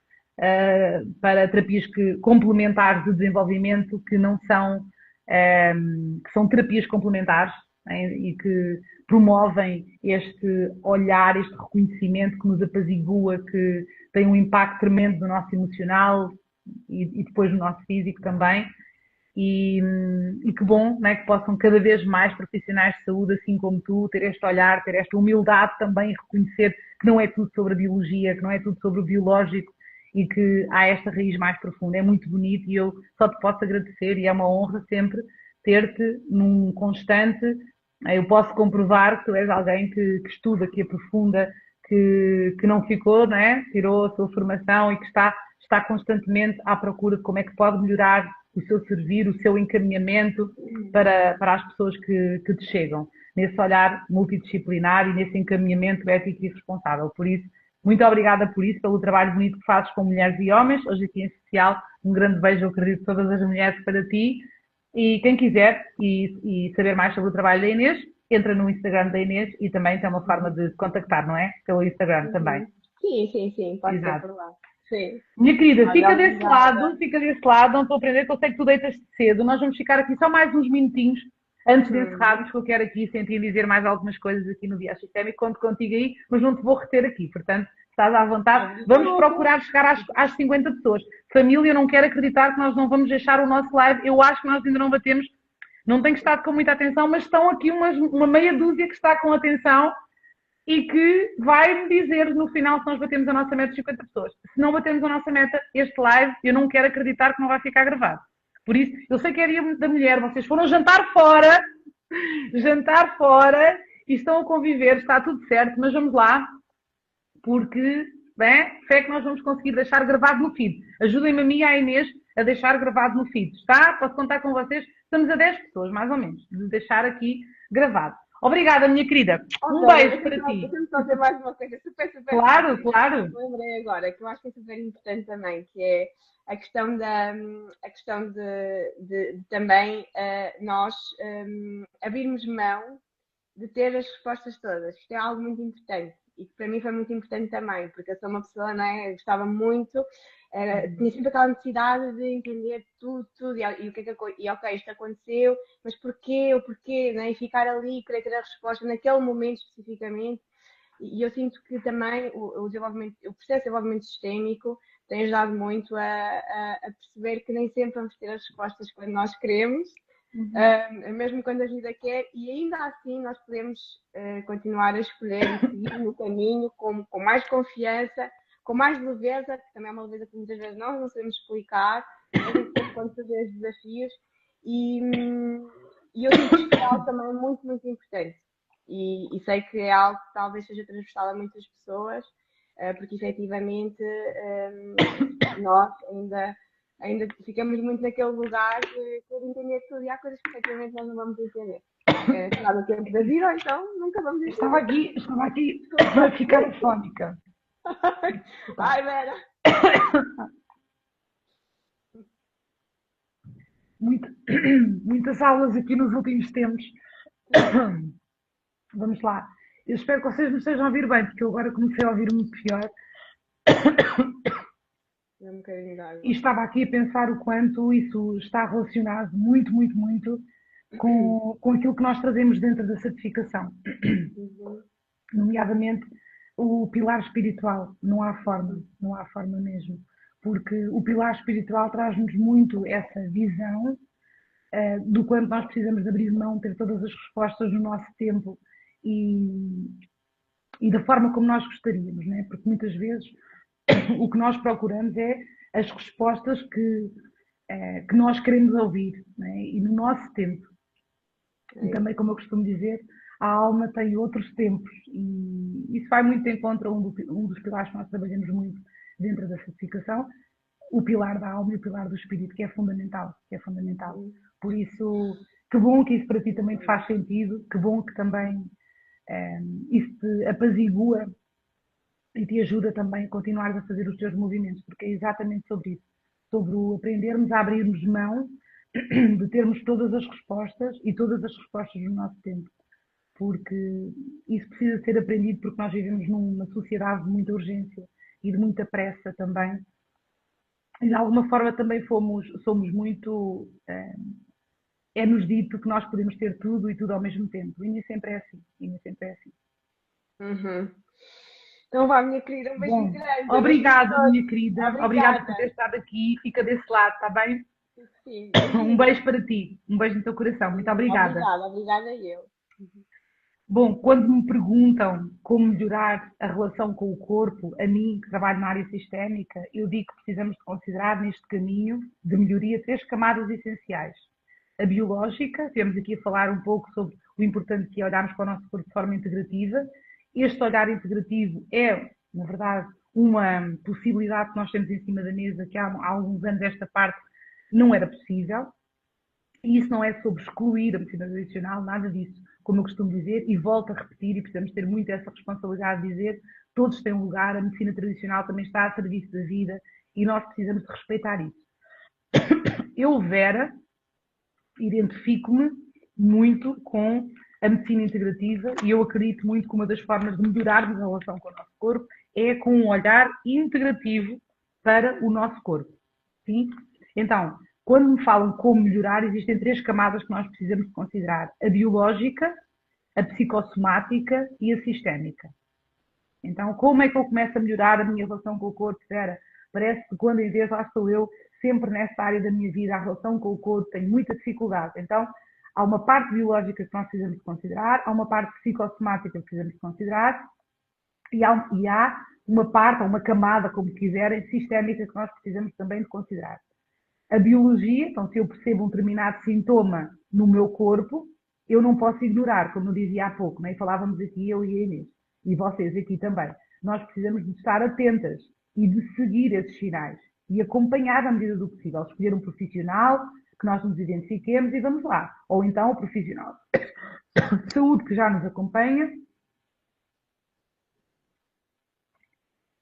para terapias complementares de desenvolvimento, que não são, que são terapias complementares, né? E que promovem este olhar, este reconhecimento que nos apazigua, que tem um impacto tremendo no nosso emocional e depois no nosso físico também. E que bom, né, que possam cada vez mais profissionais de saúde, assim como tu, ter este olhar, ter esta humildade também e reconhecer que não é tudo sobre a biologia, que não é tudo sobre o biológico e que há esta raiz mais profunda. É muito bonito e eu só te posso agradecer e é uma honra sempre ter-te num constante. Eu posso comprovar que tu és alguém que estuda, que aprofunda, que não ficou, né? Tirou a sua formação e que está constantemente à procura de como é que pode melhorar o seu servir, o seu encaminhamento para as pessoas que te chegam, nesse olhar multidisciplinar e nesse encaminhamento ético e responsável. Por isso, muito obrigada por isso, pelo trabalho bonito que fazes com mulheres e homens. Hoje aqui em especial, um grande beijo, eu acredito, de todas as mulheres para ti. E quem quiser e saber mais sobre o trabalho da Inês, entra no Instagram da Inês e também tem uma forma de contactar, não é? Pelo Instagram também. Sim, pode ser Exato. por lá. Sim. Minha querida, Olha, fica desse lado, não estou a aprender que eu sei que tu deitas cedo. Nós vamos ficar aqui só mais uns minutinhos antes de encerrarmos, que eu quero aqui sentir dizer mais algumas coisas aqui no Via Sistémico. Conto contigo aí, mas não te vou reter aqui, portanto, estás à vontade. Vamos procurar chegar às 50 pessoas. Família, eu não quero acreditar que nós não vamos deixar o nosso live. Eu acho que nós ainda não batemos, não tenho estado com muita atenção, mas estão aqui uma meia dúzia que está com atenção e que vai-me dizer no final se nós batemos a nossa meta de 50 pessoas. Se não batemos a nossa meta, este live, eu não quero acreditar que não vai ficar gravado. Por isso, eu sei que é dia da mulher, vocês foram jantar fora e estão a conviver, está tudo certo, mas vamos lá, porque, bem, fé que nós vamos conseguir deixar gravado no feed. Ajudem-me a mim e à Inês a deixar gravado no feed, está? Posso contar com vocês? Estamos a 10 pessoas, mais ou menos, de deixar aqui gravado. Obrigada, minha querida. Um beijo para ti. Deixa-me só dizer mais uma coisa super Claro, rápida. claro. Lembrei agora, que eu acho que é super importante também, que é a questão de também nós abrirmos mão de ter as respostas todas. Isto é algo muito importante e que para mim foi muito importante também, porque eu sou uma pessoa, não é? Eu gostava muito, tinha sempre aquela necessidade de entender tudo e o que é que e ok, isto aconteceu, mas porquê, né? E ficar ali, querer ter a resposta naquele momento especificamente. E eu sinto que também o processo de desenvolvimento sistémico tem ajudado muito a perceber que nem sempre vamos ter as respostas quando nós queremos, mesmo quando a vida quer, e ainda assim nós podemos continuar a escolher e seguir no caminho com mais confiança, com mais leveza, que também é uma leveza que muitas vezes nós não sabemos explicar, mesmo quando fazemos desafios, e eu sinto que é algo também muito, muito importante. E sei que é algo que talvez seja transversal a muitas pessoas, porque efetivamente nós ainda ficamos muito naquele lugar de querer entender tudo e há coisas que efetivamente nós não vamos entender. Será no tempo da vida, ou então nunca vamos entender. Estava aqui a ficar afónica. Ai, Vera! Muitas aulas aqui nos últimos tempos. Vamos lá. Eu espero que vocês me estejam a ouvir bem, porque eu agora comecei a ouvir muito pior. E estava aqui a pensar o quanto isso está relacionado muito, muito, muito com aquilo que nós trazemos dentro da certificação. Nomeadamente o pilar espiritual. Não há forma mesmo. Porque o pilar espiritual traz-nos muito essa visão do quanto nós precisamos de abrir mão, ter todas as respostas no nosso tempo e da forma como nós gostaríamos, não é? Porque muitas vezes o que nós procuramos é as respostas que nós queremos ouvir, não é? E no nosso tempo. E também, como eu costumo dizer, a alma tem outros tempos e isso vai muito em contra um dos pilares que nós trabalhamos muito dentro da certificação, o pilar da alma e o pilar do espírito, que é fundamental. Por isso, que bom que isso para ti também te faz sentido, que bom que também isso te apazigua e te ajuda também a continuar a fazer os teus movimentos, porque é exatamente sobre isso, sobre o aprendermos a abrirmos mão de termos todas as respostas e todas as respostas no nosso tempo, porque isso precisa ser aprendido porque nós vivemos numa sociedade de muita urgência e de muita pressa também, e de alguma forma também somos muito é-nos dito que nós podemos ter tudo e tudo ao mesmo tempo. E nem sempre é assim. Uhum. Então vá, minha querida, um beijinho Bom, grande. obrigada, minha querida. Obrigada por Obrigada. ter estado aqui. Fica desse lado, está bem? Sim, Um beijinho. beijo para ti. Um beijo no teu coração. Muito obrigada. Obrigada eu. Bom, quando me perguntam como melhorar a relação com o corpo, a mim, que trabalho na área sistémica, eu digo que precisamos de considerar neste caminho de melhoria 3 camadas essenciais. A biológica, temos aqui a falar um pouco sobre o importante que é olharmos para o nosso corpo de forma integrativa. Este olhar integrativo é, na verdade, uma possibilidade que nós temos em cima da mesa, que há alguns anos esta parte não era possível. E isso não é sobre excluir a medicina tradicional, nada disso, como eu costumo dizer, e volto a repetir, e precisamos ter muito essa responsabilidade de dizer, todos têm um lugar, a medicina tradicional também está a serviço da vida, e nós precisamos de respeitar isso. Eu, Vera, identifico-me muito com a medicina integrativa, e eu acredito muito que uma das formas de melhorarmos a relação com o nosso corpo é com um olhar integrativo para o nosso corpo. Sim? Então, quando me falam como melhorar, existem 3 camadas que nós precisamos de considerar. A biológica, a psicossomática e a sistémica. Então, como é que eu começo a melhorar a minha relação com o corpo? Vera, parece que quando em vez lá estou eu, sempre nesta área da minha vida, a relação com o corpo, tenho muita dificuldade. Então, há uma parte biológica que nós precisamos de considerar, há uma parte psicossomática que precisamos de considerar e há uma parte, ou uma camada, como quiserem, sistémica que nós precisamos também de considerar. A biologia, então se eu percebo um determinado sintoma no meu corpo, eu não posso ignorar, como eu dizia há pouco, né? Falávamos aqui eu e a Inês, e vocês aqui também. Nós precisamos de estar atentas e de seguir esses sinais e acompanhar na medida do possível, escolher um profissional que nós nos identifiquemos e vamos lá. Ou então o profissional de saúde que já nos acompanha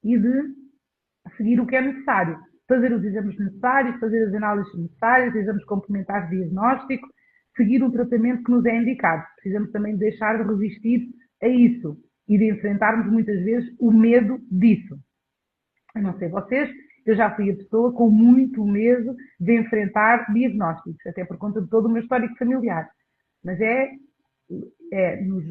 e de seguir o que é necessário. Fazer os exames necessários, fazer as análises necessárias, exames complementares de diagnóstico, seguir um tratamento que nos é indicado. Precisamos também deixar de resistir a isso e de enfrentarmos muitas vezes o medo disso. Eu não sei vocês, eu já fui a pessoa com muito medo de enfrentar diagnósticos, até por conta de todo o meu histórico familiar. Mas nos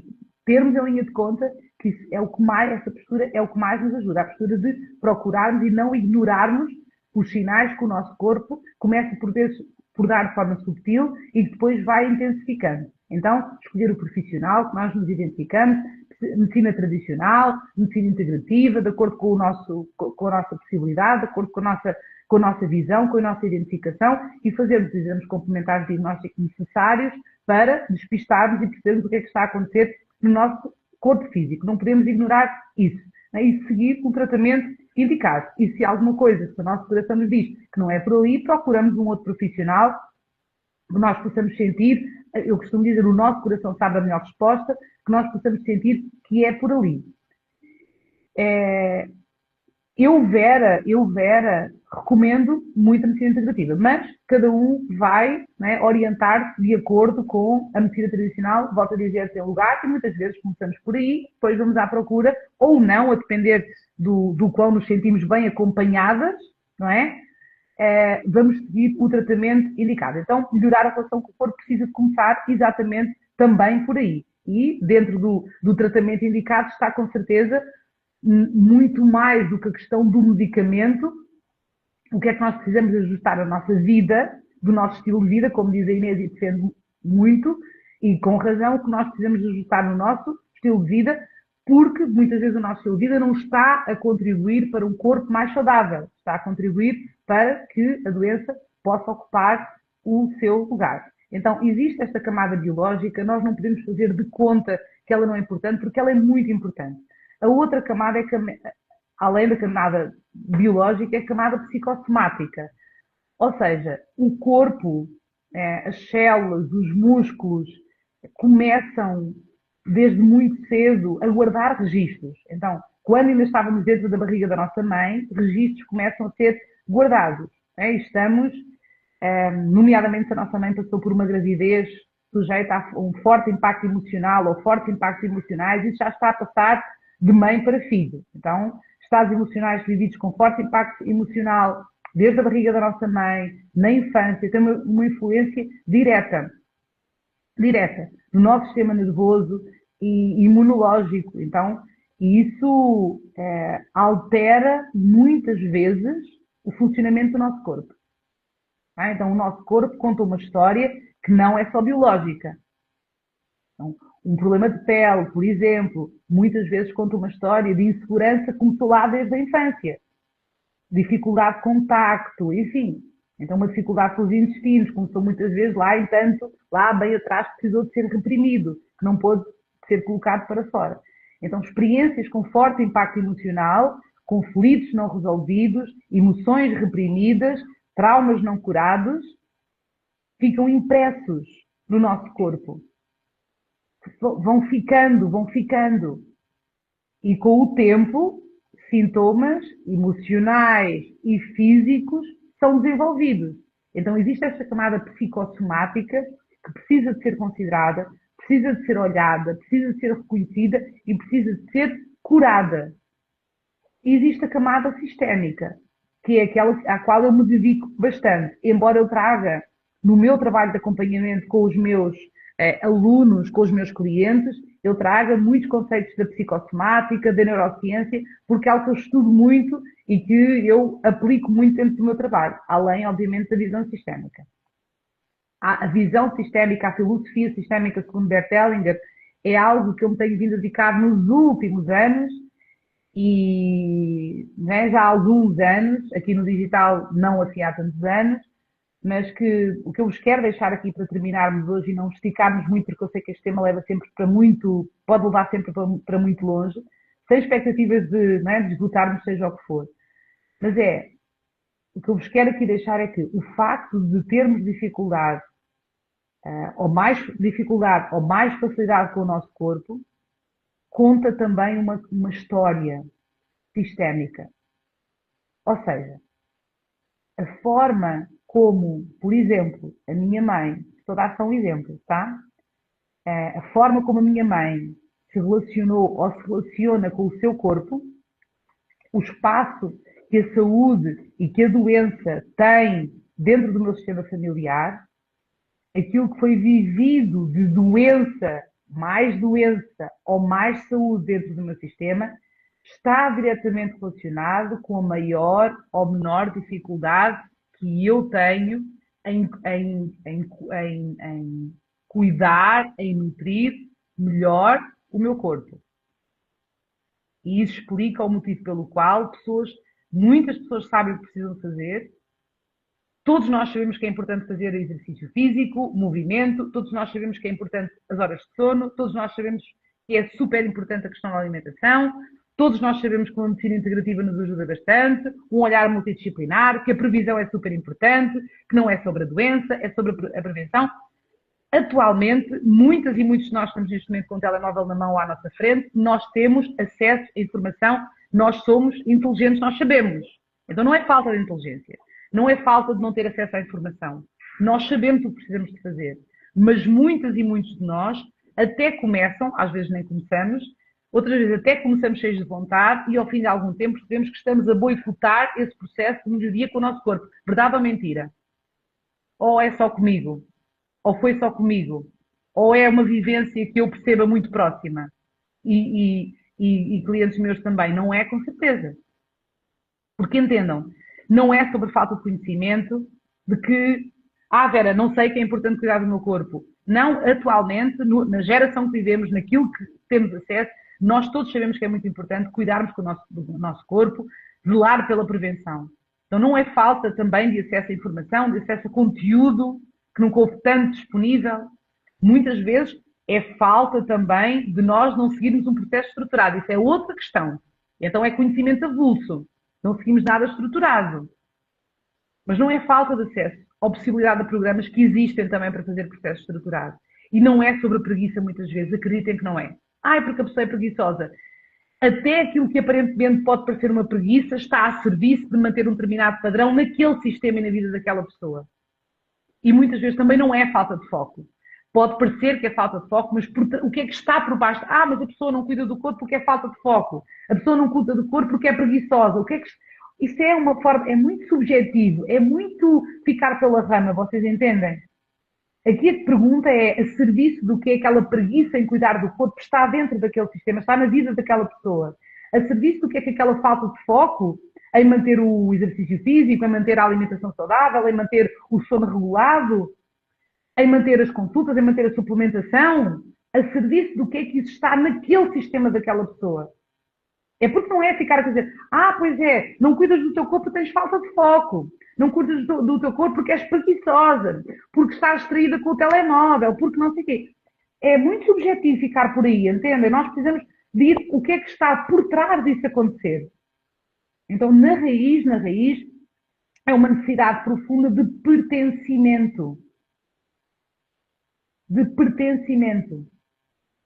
termos em linha de conta que isso é o que mais, essa postura é o que mais nos ajuda, a postura de procurarmos e não ignorarmos os sinais que o nosso corpo começa por dar de forma subtil e que depois vai intensificando. Então, escolher o profissional que nós nos identificamos, medicina tradicional, medicina integrativa, de acordo com a nossa possibilidade, de acordo com a nossa visão, com a nossa identificação e fazermos os exames complementares de diagnóstico necessários para despistarmos e percebermos o que é que está a acontecer no nosso corpo físico. Não podemos ignorar isso, né? E seguir um tratamento indicado. E se alguma coisa, se o nosso coração nos diz que não é por ali, procuramos um outro profissional que nós possamos sentir, eu costumo dizer, o nosso coração sabe a melhor resposta, que nós possamos sentir que é por ali. Eu, Vera, recomendo muito a medicina integrativa, mas cada um vai, né, orientar-se de acordo com a medicina tradicional, volto a dizer, tem lugar, e muitas vezes começamos por aí, depois vamos à procura, ou não, a depender do qual nos sentimos bem acompanhadas, não é? Vamos seguir o tratamento indicado. Então, melhorar a relação com o corpo precisa de começar exatamente também por aí. E dentro do tratamento indicado está, com certeza, muito mais do que a questão do medicamento, o que é que nós precisamos ajustar a nossa vida, do nosso estilo de vida, como diz a Inês e defende muito, e com razão, o que nós precisamos ajustar no nosso estilo de vida, porque muitas vezes o nosso estilo de vida não está a contribuir para um corpo mais saudável, está a contribuir para que a doença possa ocupar o seu lugar. Então, existe esta camada biológica, nós não podemos fazer de conta que ela não é importante, porque ela é muito importante. A outra camada é, além da camada biológica, é a camada psicossomática. Ou seja, o corpo, as células, os músculos, começam desde muito cedo a guardar registros. Então, quando ainda estávamos dentro da barriga da nossa mãe, registros começam a ser guardados. Estamos, nomeadamente se a nossa mãe passou por uma gravidez sujeita a um forte impacto emocional ou fortes impactos emocionais, isso já está a passar de mãe para filho. Então, estados emocionais vividos com forte impacto emocional desde a barriga da nossa mãe, na infância, tem uma influência direta direta no nosso sistema nervoso e imunológico. Então, isso altera muitas vezes o funcionamento do nosso corpo. Tá? Então, o nosso corpo conta uma história que não é só biológica. Então, um problema de pele, por exemplo, muitas vezes conta uma história de insegurança que começou lá desde a infância. Dificuldade de contacto, enfim. Então, uma dificuldade com os intestinos começou muitas vezes lá bem atrás, precisou de ser reprimido, que não pôde ser colocado para fora. Então, experiências com forte impacto emocional, conflitos não resolvidos, emoções reprimidas, traumas não curados, ficam impressos no nosso corpo. Vão ficando. E com o tempo, sintomas emocionais e físicos são desenvolvidos. Então, existe esta camada psicossomática que precisa de ser considerada, precisa de ser olhada, precisa de ser reconhecida e precisa de ser curada. E existe a camada sistémica, que é aquela à qual eu me dedico bastante, embora eu traga no meu trabalho de acompanhamento com os meus alunos, com os meus clientes, eu trago muitos conceitos da psicossomática, da neurociência, porque é algo que eu estudo muito e que eu aplico muito dentro do meu trabalho, além, obviamente, da visão sistémica. A visão sistémica, a filosofia sistémica, segundo Bert Hellinger, é algo que eu me tenho vindo a dedicar nos últimos anos e já há alguns anos, aqui no digital não assim há tantos anos, mas que o que eu vos quero deixar aqui para terminarmos hoje e não esticarmos muito, porque eu sei que este tema leva sempre para muito, pode levar sempre para muito longe, sem expectativas de esgotarmos seja o que for. Mas o que eu vos quero aqui deixar é que o facto de termos dificuldade, ou mais facilidade com o nosso corpo, conta também uma história sistémica. Ou seja, a forma como, por exemplo, a minha mãe, estou a dar só um exemplo, tá? A forma como a minha mãe se relacionou ou se relaciona com o seu corpo, o espaço que a saúde e que a doença têm dentro do meu sistema familiar, aquilo que foi vivido de doença ou mais saúde dentro do meu sistema, está diretamente relacionado com a maior ou menor dificuldade que eu tenho em cuidar, em nutrir melhor o meu corpo. E isso explica o motivo pelo qual muitas pessoas sabem o que precisam fazer. Todos nós sabemos que é importante fazer exercício físico, movimento, todos nós sabemos que é importante as horas de sono, todos nós sabemos que é super importante a questão da alimentação, todos nós sabemos que uma medicina integrativa nos ajuda bastante, um olhar multidisciplinar, que a previsão é super importante, que não é sobre a doença, é sobre a prevenção. Atualmente, muitas e muitos de nós estamos neste momento com o telemóvel na mão à nossa frente, nós temos acesso à informação, nós somos inteligentes, nós sabemos. Então não é falta de inteligência, não é falta de não ter acesso à informação. Nós sabemos o que precisamos de fazer, mas muitas e muitos de nós até começam, às vezes nem começamos, outras vezes até começamos cheios de vontade e ao fim de algum tempo percebemos que estamos a boicotar esse processo de melhoria com o nosso corpo. Verdade ou mentira? Ou é só comigo? Ou foi só comigo? Ou é uma vivência que eu perceba muito próxima? E clientes meus também. Não é, com certeza. Porque entendam, não é sobre falta de conhecimento de que, Vera, não sei que é importante cuidar do meu corpo. Não, atualmente, na geração que vivemos, naquilo que temos acesso, nós todos sabemos que é muito importante cuidarmos do nosso corpo, zelar pela prevenção. Então não é falta também de acesso à informação, de acesso a conteúdo que nunca houve tanto disponível. Muitas vezes é falta também de nós não seguirmos um processo estruturado. Isso é outra questão. Então é conhecimento avulso. Não seguimos nada estruturado. Mas não é falta de acesso ou possibilidade de programas que existem também para fazer processo estruturado. E não é sobre preguiça muitas vezes. Acreditem que não é. Porque a pessoa é preguiçosa. Até aquilo que aparentemente pode parecer uma preguiça está a serviço de manter um determinado padrão naquele sistema e na vida daquela pessoa. E muitas vezes também não é falta de foco. Pode parecer que é falta de foco, mas o que é que está por baixo? Mas a pessoa não cuida do corpo porque é falta de foco. A pessoa não cuida do corpo porque é preguiçosa. Isso é uma forma, é muito subjetivo, é muito ficar pela rama, vocês entendem? Aqui a pergunta é: a serviço do que é aquela preguiça em cuidar do corpo está dentro daquele sistema, está na vida daquela pessoa? A serviço do que é que aquela falta de foco em manter o exercício físico, em manter a alimentação saudável, em manter o sono regulado, em manter as consultas, em manter a suplementação, a serviço do que é que isso está naquele sistema daquela pessoa? É porque não é ficar a dizer, pois é, não cuidas do teu corpo, tens falta de foco. Não cuidas do teu corpo porque és preguiçosa, porque estás distraída com o telemóvel, porque não sei o quê. É muito subjetivo ficar por aí, entendem? Nós precisamos de ir o que é que está por trás disso acontecer. Então, na raiz, é uma necessidade profunda de pertencimento. De pertencimento.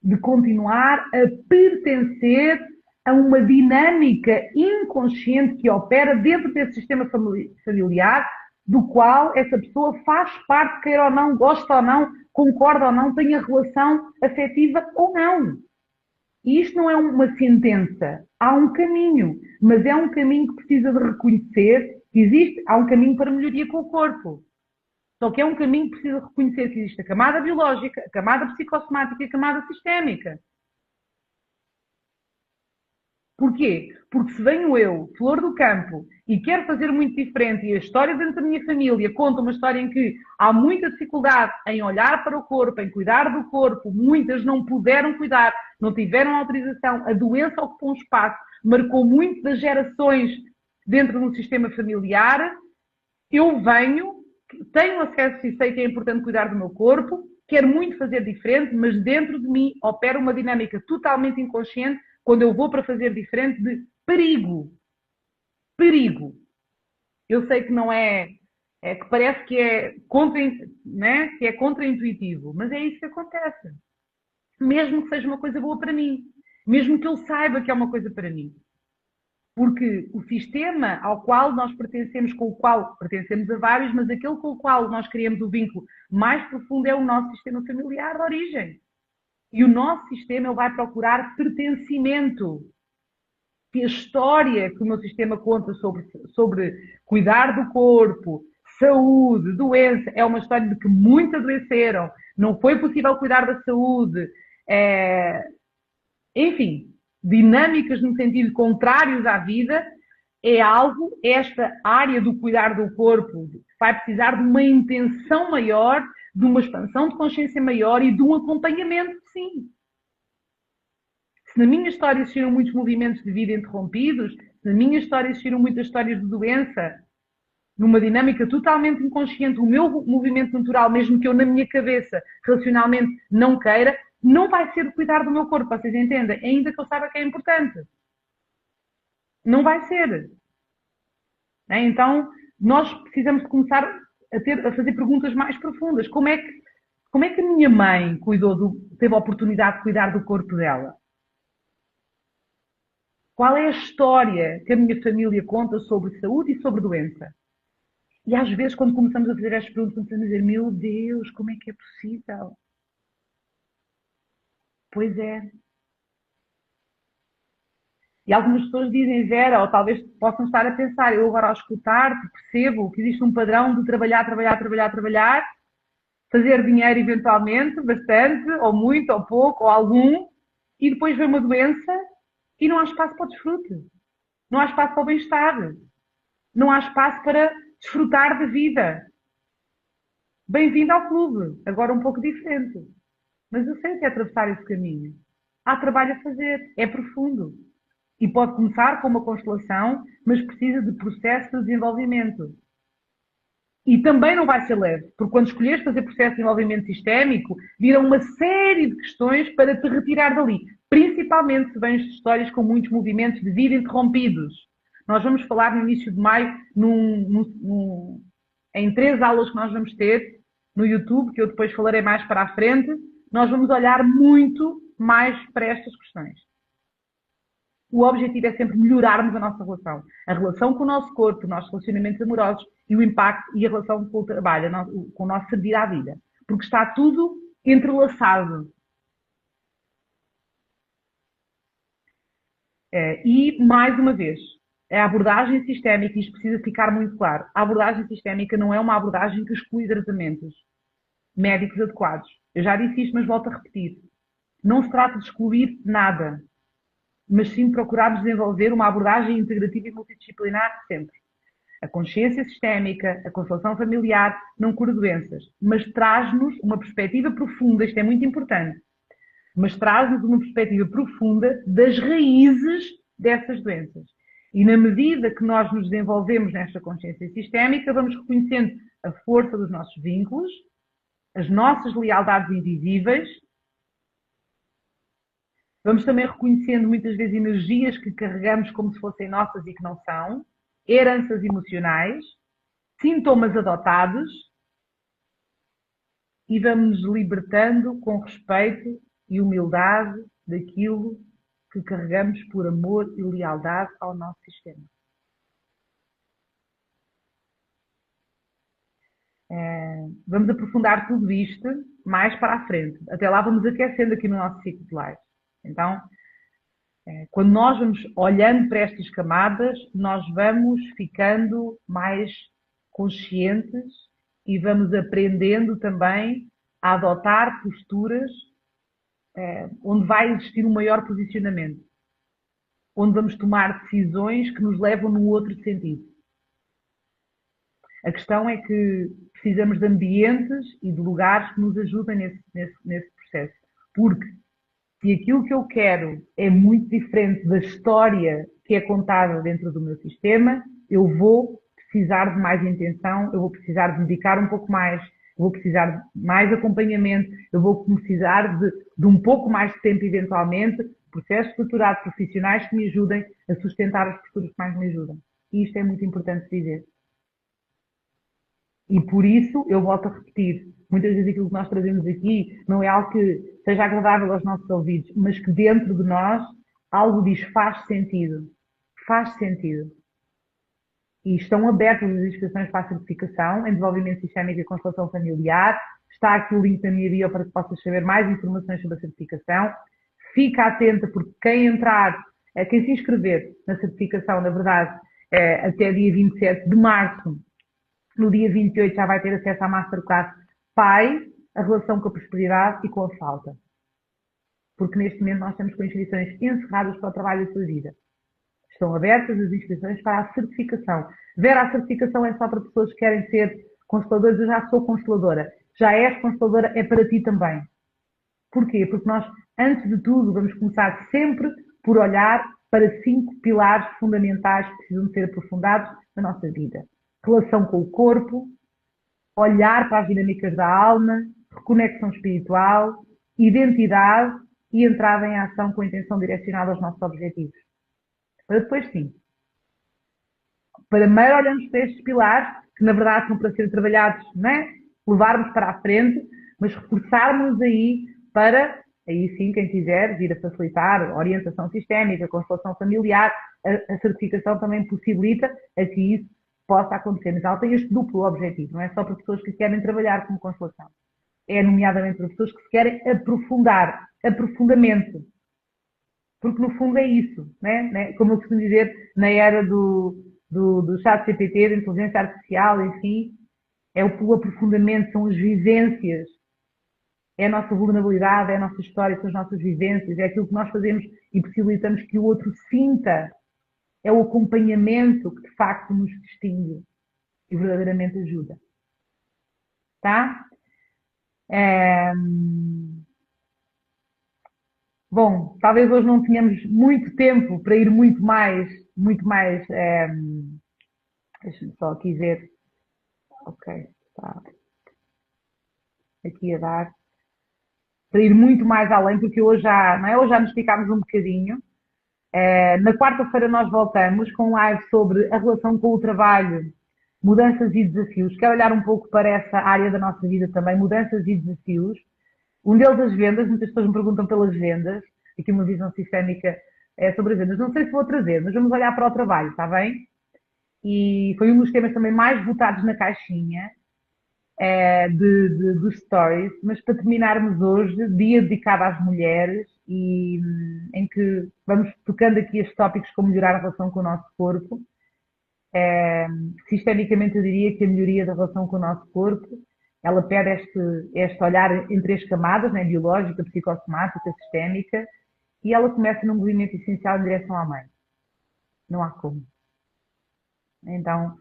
De continuar a pertencer a uma dinâmica inconsciente que opera dentro desse sistema familiar, do qual essa pessoa faz parte, queira ou não, gosta ou não, concorda ou não, tenha relação afetiva ou não. E isto não é uma sentença, há um caminho, mas é um caminho que precisa de reconhecer que há um caminho para melhoria com o corpo. Só que é um caminho que precisa de reconhecer que existe a camada biológica, a camada psicossomática e a camada sistémica. Porquê? Porque se venho eu, flor do campo, e quero fazer muito diferente, e a história dentro da minha família conta uma história em que há muita dificuldade em olhar para o corpo, em cuidar do corpo, muitas não puderam cuidar, não tiveram autorização, a doença ocupou um espaço, marcou muito das gerações dentro de um sistema familiar, eu venho, tenho acesso e sei que é importante cuidar do meu corpo, quero muito fazer diferente, mas dentro de mim opera uma dinâmica totalmente inconsciente quando eu vou para fazer diferente de perigo. Perigo. Eu sei que não que parece que é contraintuitivo, mas é isso que acontece. Mesmo que seja uma coisa boa para mim. Mesmo que eu saiba que é uma coisa para mim. Porque o sistema ao qual nós pertencemos, com o qual pertencemos a vários, mas aquele com o qual nós criamos o vínculo mais profundo é o nosso sistema familiar de origem. E o nosso sistema ele vai procurar pertencimento. E a história que o meu sistema conta sobre cuidar do corpo, saúde, doença, é uma história de que muitos adoeceram, não foi possível cuidar da saúde, enfim, dinâmicas no sentido contrários à vida, esta área do cuidar do corpo vai precisar de uma intenção maior, de uma expansão de consciência maior e de um acompanhamento, sim. Se na minha história existiram muitos movimentos de vida interrompidos, se na minha história existiram muitas histórias de doença, numa dinâmica totalmente inconsciente, o meu movimento natural, mesmo que eu na minha cabeça, racionalmente, não queira, não vai ser cuidar do meu corpo, vocês entendem? Ainda que eu saiba que é importante. Não vai ser. Então, nós precisamos de começar a fazer perguntas mais profundas. Como é que a minha mãe teve a oportunidade de cuidar do corpo dela? Qual é a história que a minha família conta sobre saúde e sobre doença? E às vezes, quando começamos a fazer estas perguntas, começamos a dizer, meu Deus, como é que é possível? Pois é. E algumas pessoas dizem, Vera, ou talvez possam estar a pensar, eu agora ao escutar-te percebo que existe um padrão de trabalhar, fazer dinheiro eventualmente, bastante, ou muito, ou pouco, ou algum, e depois vem uma doença e não há espaço para o desfrute. Não há espaço para o bem-estar. Não há espaço para desfrutar da vida. Bem-vindo ao clube. Agora um pouco diferente. Mas eu sei que é atravessar esse caminho. Há trabalho a fazer. É profundo. E pode começar com uma constelação, mas precisa de processo de desenvolvimento. E também não vai ser leve, porque quando escolheres fazer processo de desenvolvimento sistémico, virão uma série de questões para te retirar dali. Principalmente se vens de histórias com muitos movimentos de vida interrompidos. Nós vamos falar no início de maio, em 3 aulas que nós vamos ter no YouTube, que eu depois falarei mais para a frente, nós vamos olhar muito mais para estas questões. O objetivo é sempre melhorarmos a relação com o nosso corpo, os nossos relacionamentos amorosos e o impacto e a relação com o trabalho, com o nosso servir à vida. Porque está tudo entrelaçado. E, mais uma vez, a abordagem sistémica, isto precisa ficar muito claro, a abordagem sistémica não é uma abordagem que exclui tratamentos. médicos adequados. Eu já disse isto, mas volto a repetir. Não se trata de excluir nada, mas sim de procurarmos desenvolver uma abordagem integrativa e multidisciplinar sempre. A consciência sistémica, a constelação familiar não cura doenças, mas traz-nos uma perspectiva profunda, isto é muito importante, mas traz-nos uma perspectiva profunda das raízes dessas doenças. E na medida que nós nos desenvolvemos nesta consciência sistémica, vamos reconhecendo a força dos nossos vínculos, as nossas lealdades invisíveis, vamos também reconhecendo muitas vezes energias que carregamos como se fossem nossas e que não são, heranças emocionais, sintomas adotados, e vamos nos libertando com respeito e humildade daquilo que carregamos por amor e lealdade ao nosso sistema. Vamos aprofundar tudo isto mais para a frente. Até lá vamos aquecendo aqui no nosso ciclo de live. Então, quando nós vamos olhando para estas camadas, nós vamos ficando mais conscientes e vamos aprendendo também a adotar posturas onde vai existir um maior posicionamento, onde vamos tomar decisões que nos levam num outro sentido. A questão é que precisamos de ambientes e de lugares que nos ajudem nesse processo. Porque se aquilo que eu quero é muito diferente da história que é contada dentro do meu sistema, eu vou precisar de mais intenção, eu vou precisar de dedicar um pouco mais, eu vou precisar de mais acompanhamento, eu vou precisar de um pouco mais de tempo, eventualmente, processos estruturados profissionais que me ajudem a sustentar as posturas que mais me ajudam. E isto é muito importante dizer. E por isso, eu volto a repetir, muitas vezes aquilo que nós trazemos aqui não é algo que seja agradável aos nossos ouvidos, mas que dentro de nós algo diz faz sentido. Faz sentido. E estão abertas as inscrições para a certificação em desenvolvimento sistémico e constelação familiar. Está aqui o link da minha bio para que possas saber mais informações sobre a certificação. Fica atenta, porque quem entrar, quem se inscrever na certificação, na verdade, até dia 27 de março, no dia 28 já vai ter acesso à Masterclass Pai, a relação com a prosperidade e com a falta. Porque neste momento nós estamos com inscrições encerradas para o trabalho da sua vida. Estão abertas as inscrições para a certificação. Vera, a certificação é só para pessoas que querem ser consteladoras. Eu já sou consteladora. Já és consteladora, é para ti também. Porquê? Porque nós, antes de tudo, vamos começar sempre por olhar para 5 pilares fundamentais que precisam de ser aprofundados na nossa vida. Relação com o corpo, olhar para as dinâmicas da alma, reconexão espiritual, identidade e entrada em ação com a intenção direcionada aos nossos objetivos. Para depois, sim. Primeiro olhamos para estes pilares, que na verdade são para serem trabalhados, não é? Levarmos para a frente, mas reforçarmos aí para, aí sim, quem quiser vir a facilitar orientação sistémica, constelação familiar, a certificação também possibilita a que isso possa acontecer. Mas ela tem este duplo objetivo, não é só para pessoas que querem trabalhar como constelação. É nomeadamente para pessoas que se querem aprofundar, aprofundamento. Porque no fundo é isso, né? Como eu costumo dizer, na era do chat GPT, da inteligência artificial, enfim, é o aprofundamento, são as vivências, é a nossa vulnerabilidade, é a nossa história, são as nossas vivências, é aquilo que nós fazemos e possibilitamos que o outro sinta, é o acompanhamento que de facto nos distingue e verdadeiramente ajuda. Tá? Bom, talvez hoje não tenhamos muito tempo para ir muito mais, deixa-me só aqui ver, ok, está aqui a dar, para ir muito mais além, porque hoje já, não é? Hoje já nos ficámos um bocadinho. Na quarta-feira nós voltamos com um live sobre a relação com o trabalho, mudanças e desafios. Quero olhar um pouco para essa área da nossa vida também, mudanças e desafios. Um deles as vendas, muitas pessoas me perguntam pelas vendas, aqui uma visão sistémica sobre as vendas. Não sei se vou trazer, mas vamos olhar para o trabalho, está bem? E foi um dos temas também mais votados na caixinha dos stories, mas para terminarmos hoje, dia dedicado às mulheres, e em que vamos tocando aqui estes tópicos como melhorar a relação com o nosso corpo. Sistemicamente eu diria que a melhoria da relação com o nosso corpo ela pede este olhar em três camadas, né? Biológica, psicossomática, sistémica, e ela começa num movimento essencial em direção à mãe. Não há como. Então,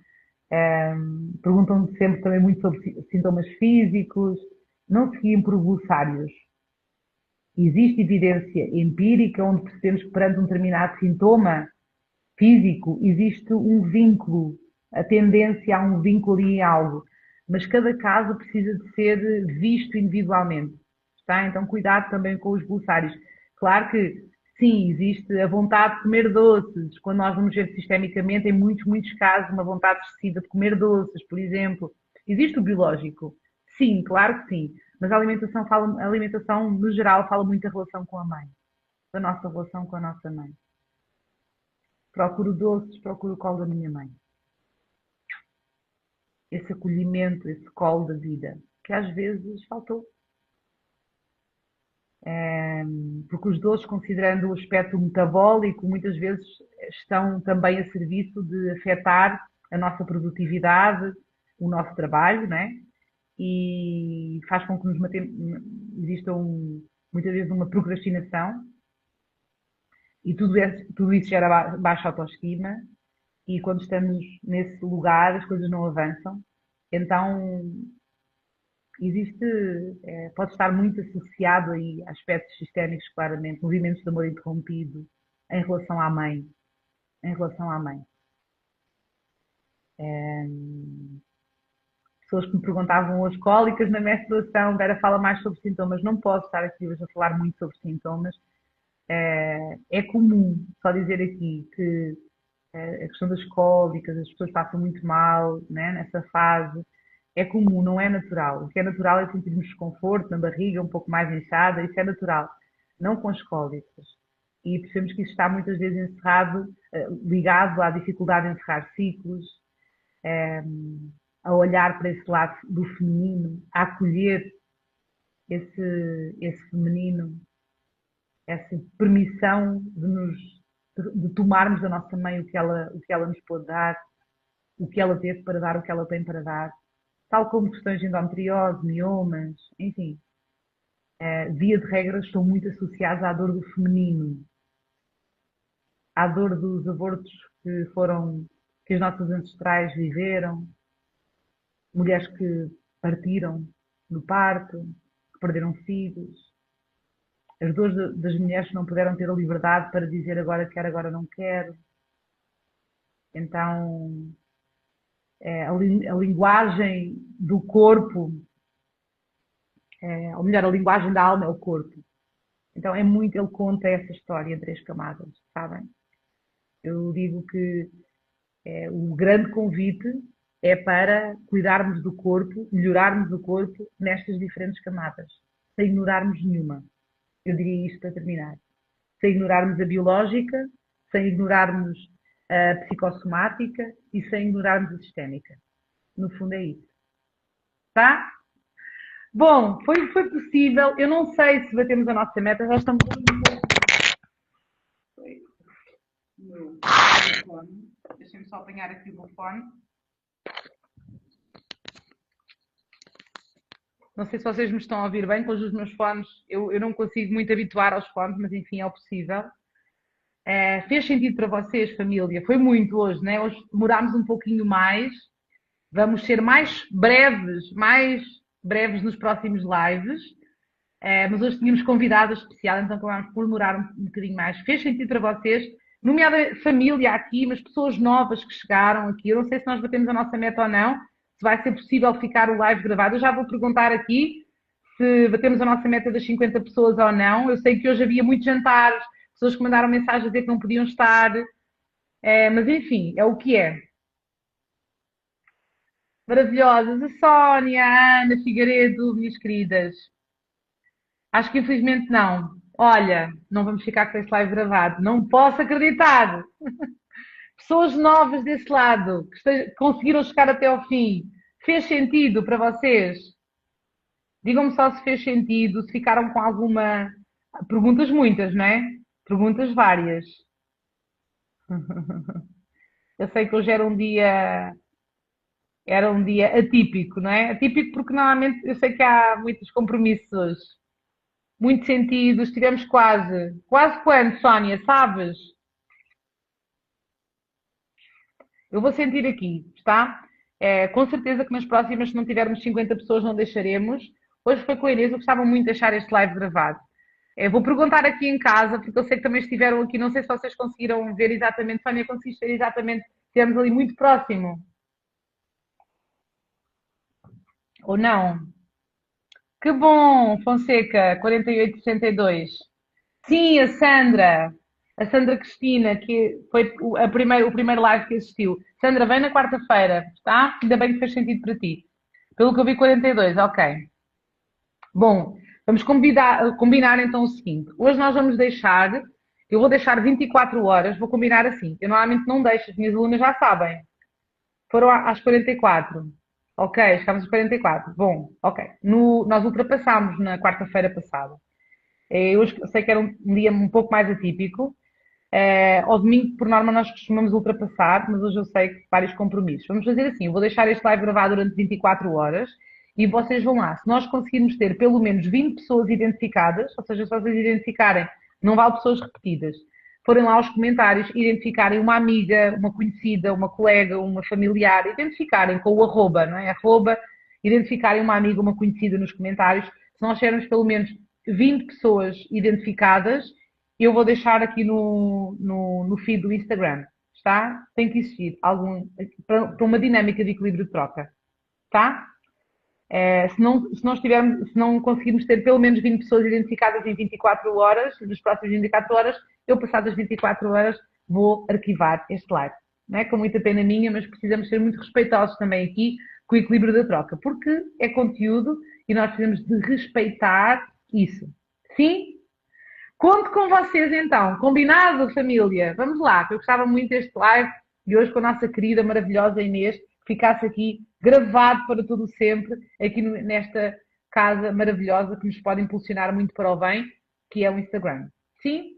perguntam-me sempre também muito sobre sintomas físicos, não se guiem por glossários. Existe evidência empírica onde percebemos que perante um determinado sintoma físico existe um vínculo, a tendência a um vínculo ali em algo, mas cada caso precisa de ser visto individualmente, está? Então cuidado também com os glossários. Claro que sim, existe a vontade de comer doces, quando nós vamos ver sistemicamente, em muitos casos, uma vontade excessiva de comer doces, por exemplo. Existe o biológico? Sim, claro que sim. Mas a alimentação, no geral, fala muito da relação com a mãe, da nossa relação com a nossa mãe. Procuro doces, procuro o colo da minha mãe. Esse acolhimento, esse colo da vida, que às vezes faltou. Porque os doces, considerando o aspecto metabólico, muitas vezes estão também a serviço de afetar a nossa produtividade, o nosso trabalho, né? E faz com que exista muitas vezes uma procrastinação e tudo isso gera baixa autoestima e quando estamos nesse lugar as coisas não avançam. Então pode estar muito associado aí a aspectos sistémicos, claramente, movimentos de amor interrompido em relação à mãe, em relação à mãe. Pessoas que me perguntavam as cólicas na menstruação, Vera fala mais sobre sintomas, não posso estar aqui hoje a falar muito sobre sintomas. É comum, só dizer aqui, que a questão das cólicas, as pessoas passam muito mal, né, nessa fase. É comum, não é natural. O que é natural é sentirmos desconforto na barriga, um pouco mais inchada, isso é natural. Não com as cólicas. E percebemos que isso está muitas vezes ligado à dificuldade em encerrar ciclos, a olhar para esse lado do feminino, a acolher esse feminino, essa permissão de tomarmos da nossa mãe o que ela nos pôde dar, o que ela teve para dar, o que ela tem para dar, tal como questões de endometriose, miomas, enfim. Via de regra estão muito associados à dor do feminino, à dor dos abortos que as nossas ancestrais viveram, mulheres que partiram no parto, que perderam filhos, as dores das mulheres que não puderam ter a liberdade para dizer agora quero, agora não quero. Então, a linguagem do corpo, ou melhor, a linguagem da alma é o corpo. Então, ele conta essa história em três camadas, sabem? Eu digo que o grande convite é para cuidarmos do corpo, melhorarmos o corpo nestas diferentes camadas, sem ignorarmos nenhuma. Eu diria isto para terminar. Sem ignorarmos a biológica, sem ignorarmos a psicossomática e sem ignorarmos a sistémica. No fundo é isso. Tá? Bom, foi possível. Eu não sei se batemos a nossa meta, já estamos no telefone. Deixem-me só apanhar aqui o telefone. Não sei se vocês me estão a ouvir bem com os meus fones. Eu não consigo muito habituar aos fones, mas enfim, é o possível. Fez sentido para vocês, família? Foi muito hoje, né? Hoje demorámos um pouquinho mais. Vamos ser mais breves nos próximos lives. Mas hoje tínhamos convidada especial, então acabámos por demorar um bocadinho mais. Fez sentido para vocês? Nomeada família aqui, mas pessoas novas que chegaram aqui. Eu não sei se nós batemos a nossa meta ou não, se vai ser possível ficar o live gravado. Eu já vou perguntar aqui se batemos a nossa meta das 50 pessoas ou não. Eu sei que hoje havia muitos jantares, pessoas que mandaram mensagem a dizer que não podiam estar. Mas enfim, é o que é. Maravilhosas. A Sónia, a Ana Figueiredo, minhas queridas. Acho que infelizmente não. Olha, não vamos ficar com esse live gravado. Não posso acreditar. Pessoas novas desse lado, que conseguiram chegar até ao fim. Fez sentido para vocês? Digam-me só se fez sentido, se ficaram com alguma... Perguntas muitas, não é? Perguntas várias. Eu sei que hoje era um dia Era um dia atípico, não é? Atípico porque normalmente eu sei que há muitos compromissos hoje, muitos sentidos. Tivemos quase. Quase quando, Sónia, sabes? Eu vou sentir aqui, está? Com certeza que nas próximas, se não tivermos 50 pessoas, não deixaremos. Hoje foi com a Inês, eu gostava muito de deixar este live gravado. Vou perguntar aqui em casa, porque eu sei que também estiveram aqui, não sei se vocês conseguiram ver exatamente, Sónia, conseguiste ver exatamente, estivemos ali muito próximo, ou não? Que bom, Fonseca, 4862. Sim, a Sandra Cristina, que foi o primeiro live que assistiu. Sandra, vem na quarta-feira, tá? Ainda bem que fez sentido para ti. Pelo que eu vi, 42, ok. Bom, vamos combinar então o seguinte. Hoje nós vamos deixar, eu vou deixar 24 horas, vou combinar assim. Eu normalmente não deixo, as minhas alunas já sabem. Foram às 44. Ok, chegámos às 44. Bom, ok. Nós ultrapassámos na quarta-feira passada. Hoje eu sei que era um dia um pouco mais atípico. Ao domingo, por norma, nós costumamos ultrapassar, mas hoje eu sei que vários compromissos. Vamos fazer assim: eu vou deixar este live gravado durante 24 horas e vocês vão lá. Se nós conseguirmos ter pelo menos 20 pessoas identificadas, ou seja, se vocês identificarem, não vale pessoas repetidas, forem lá aos comentários, identificarem uma amiga, uma conhecida, uma colega, uma familiar, identificarem com o arroba, não é? Arroba, identificarem uma amiga, uma conhecida nos comentários. Se nós tivermos pelo menos 20 pessoas identificadas, eu vou deixar aqui no feed do Instagram, está? Tem que existir para uma dinâmica de equilíbrio de troca, tá? Se não conseguirmos ter pelo menos 20 pessoas identificadas em 24 horas, nas próximas 24 horas, eu, passadas 24 horas, vou arquivar este live. Não é? Com muita pena minha, mas precisamos ser muito respeitosos também aqui com o equilíbrio da troca, porque é conteúdo e nós precisamos de respeitar isso. Sim? Conto com vocês então. Combinado, família? Vamos lá, que eu gostava muito deste live de hoje com a nossa querida, maravilhosa Inês, que ficasse aqui gravado para todo sempre, aqui nesta casa maravilhosa que nos pode impulsionar muito para o bem, que é o Instagram. Sim?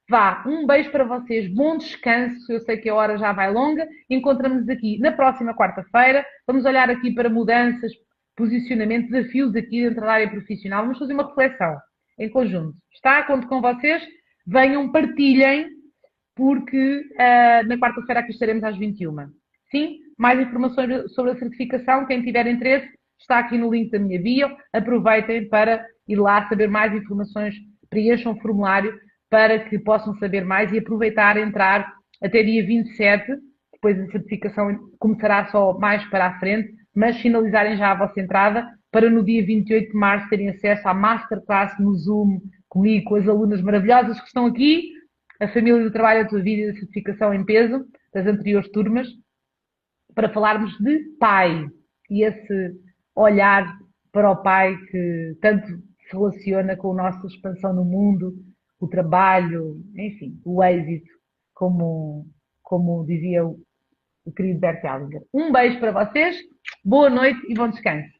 Vá, um beijo para vocês, bom descanso. Eu sei que a hora já vai longa. Encontramos-nos aqui na próxima quarta-feira. Vamos olhar aqui para mudanças, posicionamento, desafios aqui dentro da área profissional. Vamos fazer uma reflexão em conjunto. Está? Conto com vocês. Venham, partilhem, porque na quarta-feira aqui estaremos às 21h. Sim? Mais informações sobre a certificação. Quem tiver interesse, está aqui no link da minha bio. Aproveitem para ir lá saber mais informações. Preencham o formulário para que possam saber mais e aproveitar entrar até dia 27. Depois a certificação começará só mais para a frente, mas finalizarem já a vossa entrada para no dia 28 de março terem acesso à masterclass no Zoom comigo, com as alunas maravilhosas que estão aqui, a família do trabalho, da tua vida e da certificação em peso, das anteriores turmas, para falarmos de pai e esse olhar para o pai que tanto se relaciona com a nossa expansão no mundo, o trabalho, enfim, o êxito, como dizia o querido Bert Hellinger. Um beijo para vocês, boa noite e bom descanso.